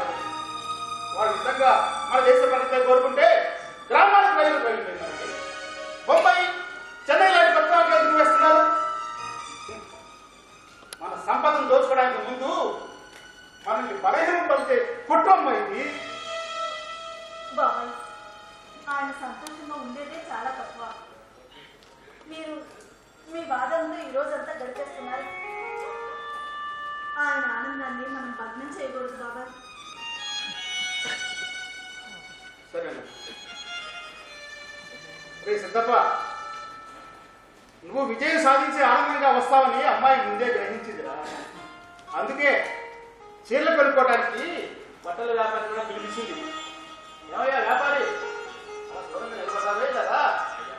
వాళ్ళు నిజంగా మన దేశ పరిస్థితి కోరుకుంటే గ్రామాలకు రైలు వెళ్ళిపోయింది. బొంబాయి, చెన్నై లాంటి పట్టణాలకు ఎందుకు వేస్తున్నారు? మన సంపదను దోచుకోవడానికి ముందు మనల్ని బలహీనం పలికే కుటుంబం ఇది. బాబాయ్, ఆయన సంతోషంగా ఉండేదే చాలా తక్కువ. మీరు మీ బాధంలో ఈ రోజంతా గడిపేస్తున్నారు. ఆయన ఆనందాన్ని మనం భగ్నం చేయకూడదు బాబాయ్. సరేనా రే సిద్ధప్ప, నువ్వు విజయం సాధించి ఆనందంగా వస్తావని అమ్మాయి ముందే గ్రహించిందిరా. అందుకే చీరలు కొనుక్కోవడానికి బట్టల వ్యాపారి కూడా పిలిపించింది. ఏమయ్యా వ్యాపారి, అలా దూరంగా నిలబడ్డావే కదా,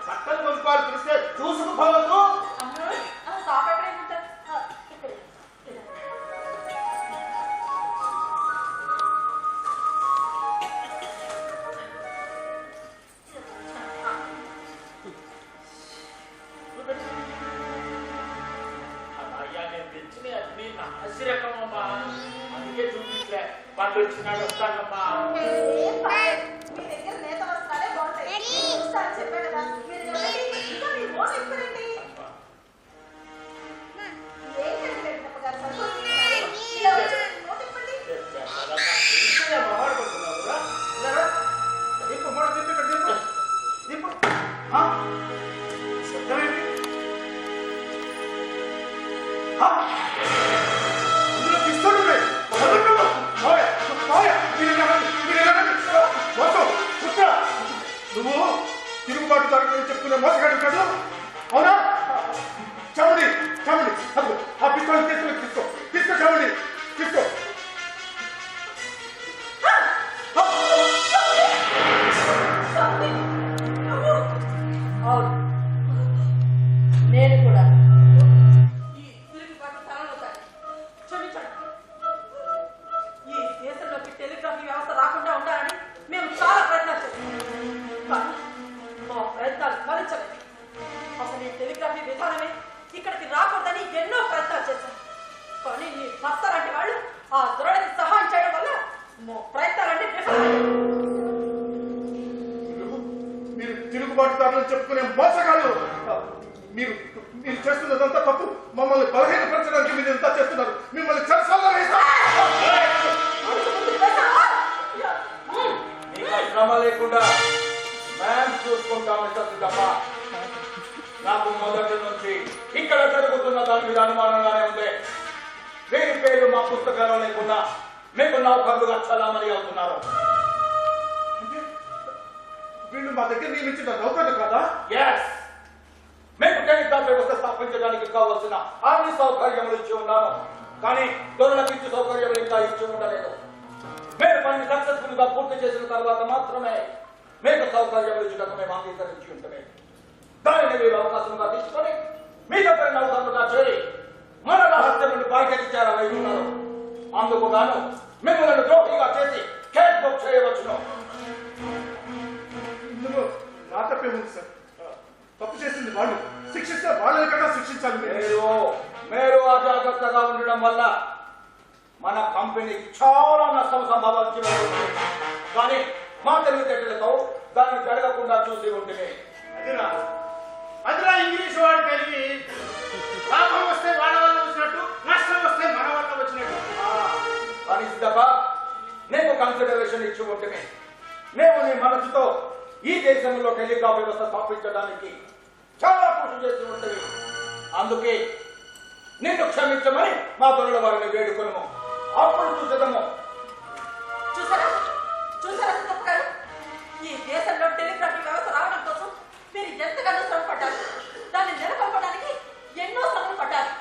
బట్టలు కొనుక్కోవాలి పిలిస్తే చూసుకుపోవద్దు. ఆశ్చర్యకమ్మా, అందుకే చూపించలే పండు వచ్చినాడు వస్తానమ్మా. ఏం పర్లేదు. మీ దగ్గర నేత వస్త్రాలే బాగుంటాయి. చూస్తా అని చెప్పా కదా. మీరు ఎవరండి? ఇంకా మీ మోసం ఇప్పుడండి. ఏంటండి వెంకటప్ప గారు సంతోషిస్తున్నారు? ఇలా వచ్చి నోట్ ఇప్పండి. మాట్లాడుకుంటున్నావురా? దింపు మూడ దింపు ఇక్కడ దింపు దింపు ఆ? శబ్దం ఏంటి ఆ? అందులో పిస్తోల్ ఉన్నాయి. వదలండి. మావయ్య, మావయ్య, మీరు ఇలా రండి, మీరు ఇలా రండి. వద్దు, కూర్చో. నువ్వు తిరుగుబాటుదారుని చెప్తున్న మోసగాడు కాదు, అవునా? చమడి చమడి అదిగో ఆ పిస్తోల్ తీసుకో తీసుకో చమడి తీసుకో. అవును, నేను కూడా ఈ తిరుగుబాటు తలనొక్కాలి. క్షమించండి. ఈ దేశంలోకి టెలిగ్రాఫీ వ్యవస్థ రాకుండా ఉండాలని మేము చాలా ప్రయత్నాలు చేశాం, కానీ మా ప్రయత్నాలు ఫలించలేదు. అసలు ఈ టెలిగ్రాఫీ విధానమే ఇక్కడికి రాకూడదని ఎన్నో ప్రయత్నాలు చేశాం, కానీ మీ భర్త లాంటి వాళ్ళు ఆ దొరని సహాయం చేయడం వల్ల మా ప్రయత్నాలన్నీ విఫలమయ్యాయి. మీరు తిరుగుబాటుదారులను చెప్పుకునే మోసగాళ్ళు. మీరు మీరు చేస్తున్నదంతా తప్పు. మమ్మల్ని బలహీనపరచడానికి మీరు ఎంత చేస్తున్నారు. మిమ్మల్ని చెరసాలలో వేస్తారు. నీకు శ్రమ లేకుండా మేము చూసుకుంటాం మిస్టర్ సిద్ధప్ప. నాకు మొదటి నుంచి ఇక్కడ జరుగుతున్న దాని మీద అనుమానంగానే ఉంది. వీరి పేర్లు మా పుస్తకాల్లో లేకుండా మీకు నౌకర్లుగా చలామణి అవుతున్నారు. వీళ్ళు మా దగ్గర నియమించిన నౌకర్లు కాదా? ఎస్, మేము టెలిగ్రాఫ్ వ్యవస్థ స్థాపించడానికి కావాల్సిన అన్ని సౌకర్యములు ఇచ్చి ఉన్నాము, కానీ దొరలకు ఇచ్చి సౌకర్యములు ఇంకా ఇచ్చి ఉండలేదు. మీరు పని సక్సెస్ఫుల్ గా పూర్తి చేసిన తర్వాత మాత్రమే మీకు సౌకర్యములు ఇచ్చుటకు మేము అంగీకరించి ఉంటమే. దానిని మీరు అవకాశంగా తీసుకొని మీ దగ్గర నౌకర్లుగా చేరి మన రహస్యములు బయటకి చేరవై ఉన్నారు. అందుకు గాను మిమ్మల్ని ద్రోహిగా చేసి కేస్ బుక్ చేయవచ్చును. ఇందులో నా తప్పే ఉంది సార్. తప్పు చేసింది వాళ్ళు, శిక్షిస్తే వాళ్ళని కదా శిక్షించాలి. మీరు అజాగ్రత్తగా ఉండడం వల్ల మన కంపెనీకి చాలా నష్టం సంభవించింది. కానీ మా తెలివితేటలతో దాన్ని జరగకుండా చూసి ఉంటుంది. అదిరా ఇంగ్లీష్ వాడు కలిగి లాభం వస్తే వాళ్ళ వల్ల వచ్చినట్టు, నష్టం వస్తే మన వల్ల వచ్చినట్టు. కానీ సిద్ధప్ప, నేను కన్సిడరేషన్ ఇచ్చి ఉంటుంది. మేము నీ మనసుతో ఈ దేశంలో టెలిగ్రాఫ్ వ్యవస్థ స్థాపించడానికి చాలా కృషి చేసి ఉంటుంది. అందుకే నిన్ను క్షమించమని మా తొలల వారిని వేడుకొనము. అప్పుడు చూసేదము. చూసారా చూసారా సిద్ధప్ప గారు, ఈ దేశంలో టెలిగ్రాఫీ వ్యవస్థ రావడం కోసం మీరు ఎంతగానో శ్రమ పడ్డారు. దాన్ని నెలకొల్పడానికి ఎన్నో శ్రమలు పడ్డారు.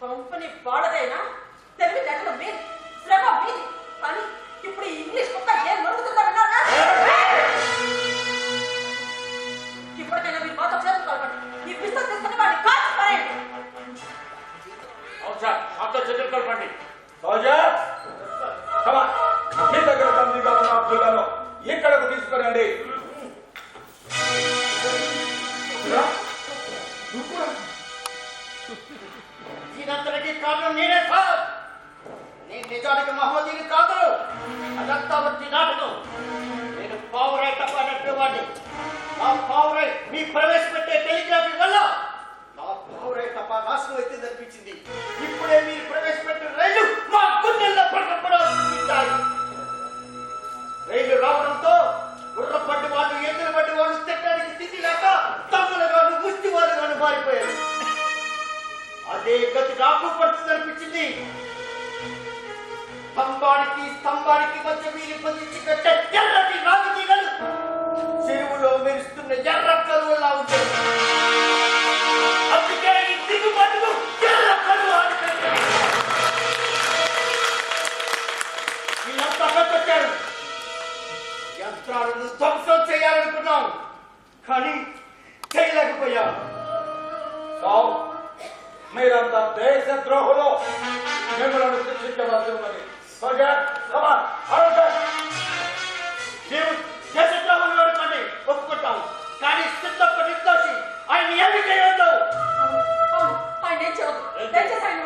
కంపెనీ వాడదైనా తెలివితేటలు మీరు, శ్రమ మీది. కానీ ఇప్పుడు ఈ ఇంగ్లీష్ కుక్క ఏం నొరుగుతుందో విన్నారా? ఇప్పటికైనా మీరు మాతో చేతులు కలపండి. ఈ పిస్తల్ తీసుకుని వాడిని కాల్చి పారేయండి. అవును సార్, మాతో చేతులు కలపండి. సోల్జర్, మీ దగ్గర తండ్రిగా ఉన్న అబ్దుల్లాను ఇక్కడకు తీసుకురండి. దీనంతటికి కారణం నేనే సార్. నేను నిజానికి మహమ్మదీని కాదు. అదంతా వచ్చి నాటకం. నేను పావురాయి తప్ప నడిపేవాడిని. నా పావురాయి మీ ప్రవేశపెట్టే టెలిగ్రాఫీ వల్ల నా పావురాయి తప్ప నాశనం అయితే అనిపించింది. ఇప్పుడే మీరు ప్రవేశపెట్టిన రైలు మా గుండెల్లో పడకపోవడాలు. రైలు రావడంతో గుర్రపడ్డి వాళ్ళు, ఎద్దుల పడ్డి వాళ్ళు తిట్టడానికి స్థితి లేక తమ్ములుగాను ముష్టి వాళ్ళుగాను మారిపోయారు. అదే గతి నాకు పడుతుందనిపించింది. స్తంభానికి మధ్య మీరు పొందించి కట్టే ఎర్రటి రాగి తీగలు చెరువులో మెరుస్తున్న ఎర్ర కలువలా ఉంటాయి. అందుకే ఈ దిగుబడులు ఎర్ర కలువ అని పెట్టారు. వీళ్ళంతా కట్టొచ్చారు. యంత్రాలను ధ్వంసం చేయాలనుకున్నాం, కానీ చేయలేకపోయాం. మీరంతా దేశ ద్రోహులు. మిమ్మల్ని శిక్షించవలసి ఉన్నది. మేము దేశద్రోహులు అనుకోండి, ఒప్పుకుంటాం. కానీ సిద్ధప్ప నిర్దోషి. ఆయన ఏమి చేయొద్దు. ఆయన ఏం చేయవద్దు. దయచేసి ఆయన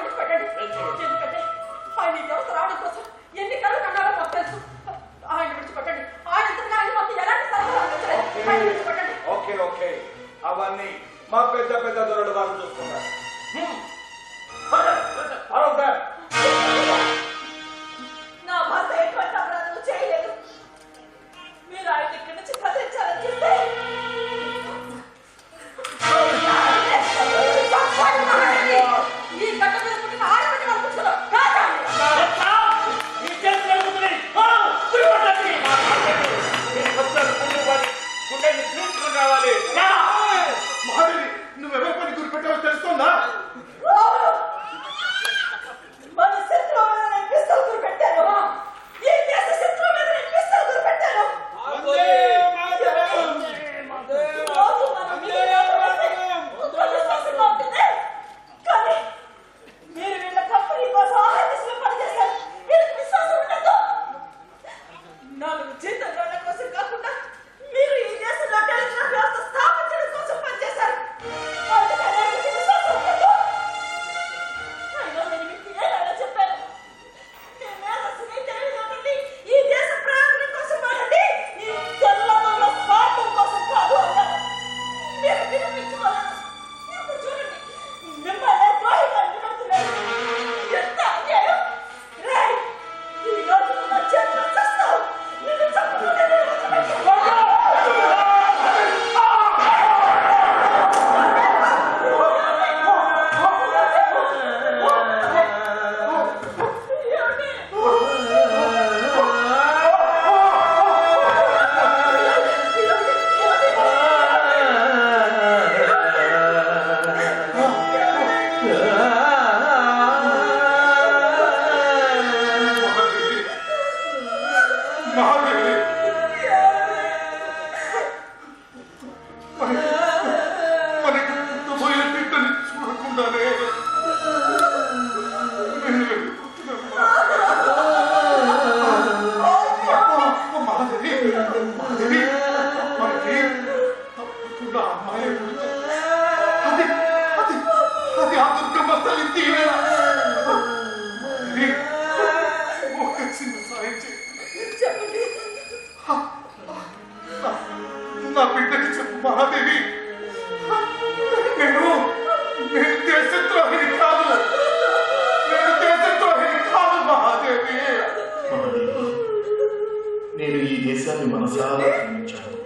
దేశాన్ని మనసారా ప్రేమించాను.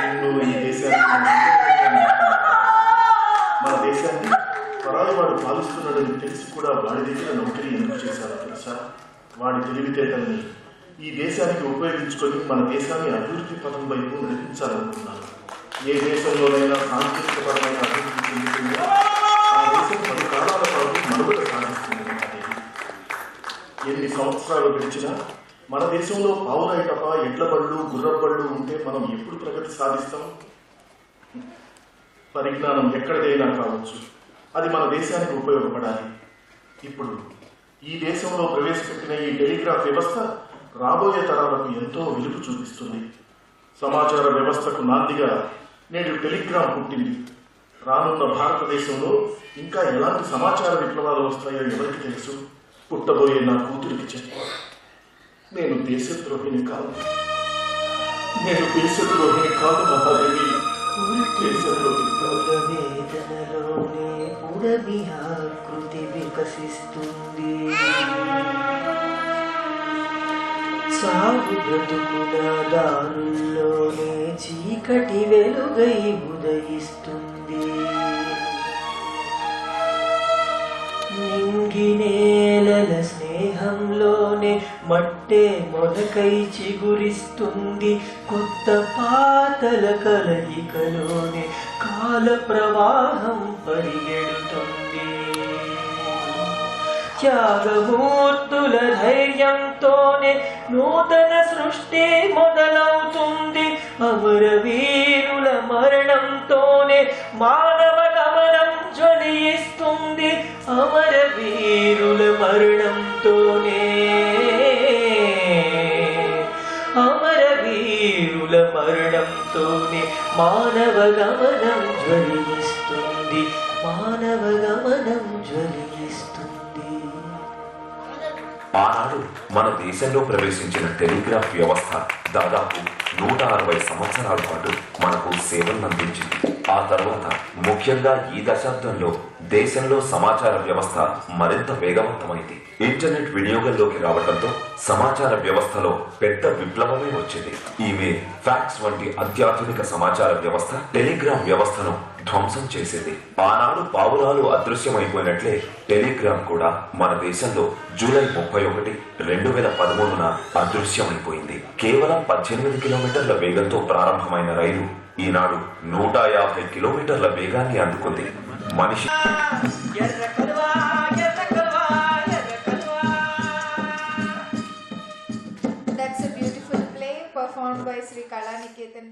నిన్ను ఈ దేశాన్ని మన దేశాన్ని పరాయి వాడు పాలిస్తున్నాడని తెలిసి కూడా వాడి దగ్గర నౌకరీ ఎందుకు చేశారో తెలుసా? వాడి తెలివితేటల్ని ఈ దేశానికి ఉపయోగించుకొని మన దేశాన్ని అభివృద్ధి పథం వైపు నడిపించాలనుకున్నాను. ఏ దేశంలోనైనా సాంకేతికపరమైన అభివృద్ధి చెందుతుందో ఆ దేశం 10 కాలాల పాటు మనుగడ సాధిస్తుంది. ఎన్ని సంవత్సరాలు గడిచినా మన దేశంలో పావురాయి తప్ప ఎడ్ల బళ్ళు గుర్రబళ్ళు ఉంటే మనం ఎప్పుడు ప్రగతి సాధిస్తాం? పరిజ్ఞానం ఎక్కడిదైనా కావచ్చు, అది మన దేశానికి ఉపయోగపడాలి. ఇప్పుడు ఈ దేశంలో ప్రవేశపెట్టిన ఈ టెలిగ్రాఫ్ వ్యవస్థ రాబోయే తరాలకు ఎంతో వెలుగు చూపిస్తుంది. సమాచార వ్యవస్థకు నాందిగా నేడు టెలిగ్రామ్ పుట్టింది. రానున్న భారతదేశంలో ఇంకా ఎలాంటి సమాచార విప్లవాలు వస్తాయో ఎవరికి తెలుసు? పుట్టబోయే నా కూతురికి చెప్ప, నేను దేశద్రోహిని కాదు, నేను దేశద్రోహిని కాదు మహాదేవి, దేశద్రోహిని కాదు. వేదనలోనే పుడమి ఆకృతి వికసిస్తుంది. సాగు బ్రతుకుల దారుల్లోనే చీకటి వెలుగై ఉదయిస్తుంది. నింగి నేలల స్నేహంలోనే మట్టే మొదకై చిగురిస్తుంది. కొత్త పాతల కలయికలోనే కాల ప్రవాహం పరిగెడుతుంది. త్యాగమూర్తుల ధైర్యంతోనే నూతన సృష్టి మొదలవుతుంది. అమరవీరుల మరణంతోనే మానవ గమనం జ్వలిస్తుంది. అమరవీరుల మరణంతోనే అమరవీరుల మరణంతోనే మానవ గమనం జ్వలిస్తుంది. మానవ గమనం జ్వలిస్తుంది. ఆనాడు మన దేశంలో ప్రవేశించిన టెలిగ్రాఫ్ వ్యవస్థ దాదాపు 160 సంవత్సరాల పాటు మనకు సేవలను అందించింది. ఆ తర్వాత ముఖ్యంగా ఈ దశాబ్దంలో దేశంలో సమాచార వ్యవస్థ మరింత వేగవంతమైంది. ఇంటర్నెట్ వినియోగంలోకి రావడంతో సమాచార వ్యవస్థలో పెద్ద విప్లవమే వచ్చింది. ఈమెయిల్, ఫ్యాక్స్ వంటి అత్యాధునిక సమాచార వ్యవస్థ టెలిగ్రామ్ వ్యవస్థను ధ్వంసం చేసింది. ఆనాడు పావురాలు అదృశ్యమైపోయినట్లే టెలిగ్రామ్ కూడా మన దేశంలో జూలై 31, 2013న అదృశ్యమైపోయింది. కేవలం 18 కిలోమీటర్ల వేగంతో ప్రారంభమైన రైలు ఈనాడు 150 కిలోమీటర్ల వేగాన్ని అందుకుంది. మనిషి That's a beautiful play performed by Sri Kala Niketan.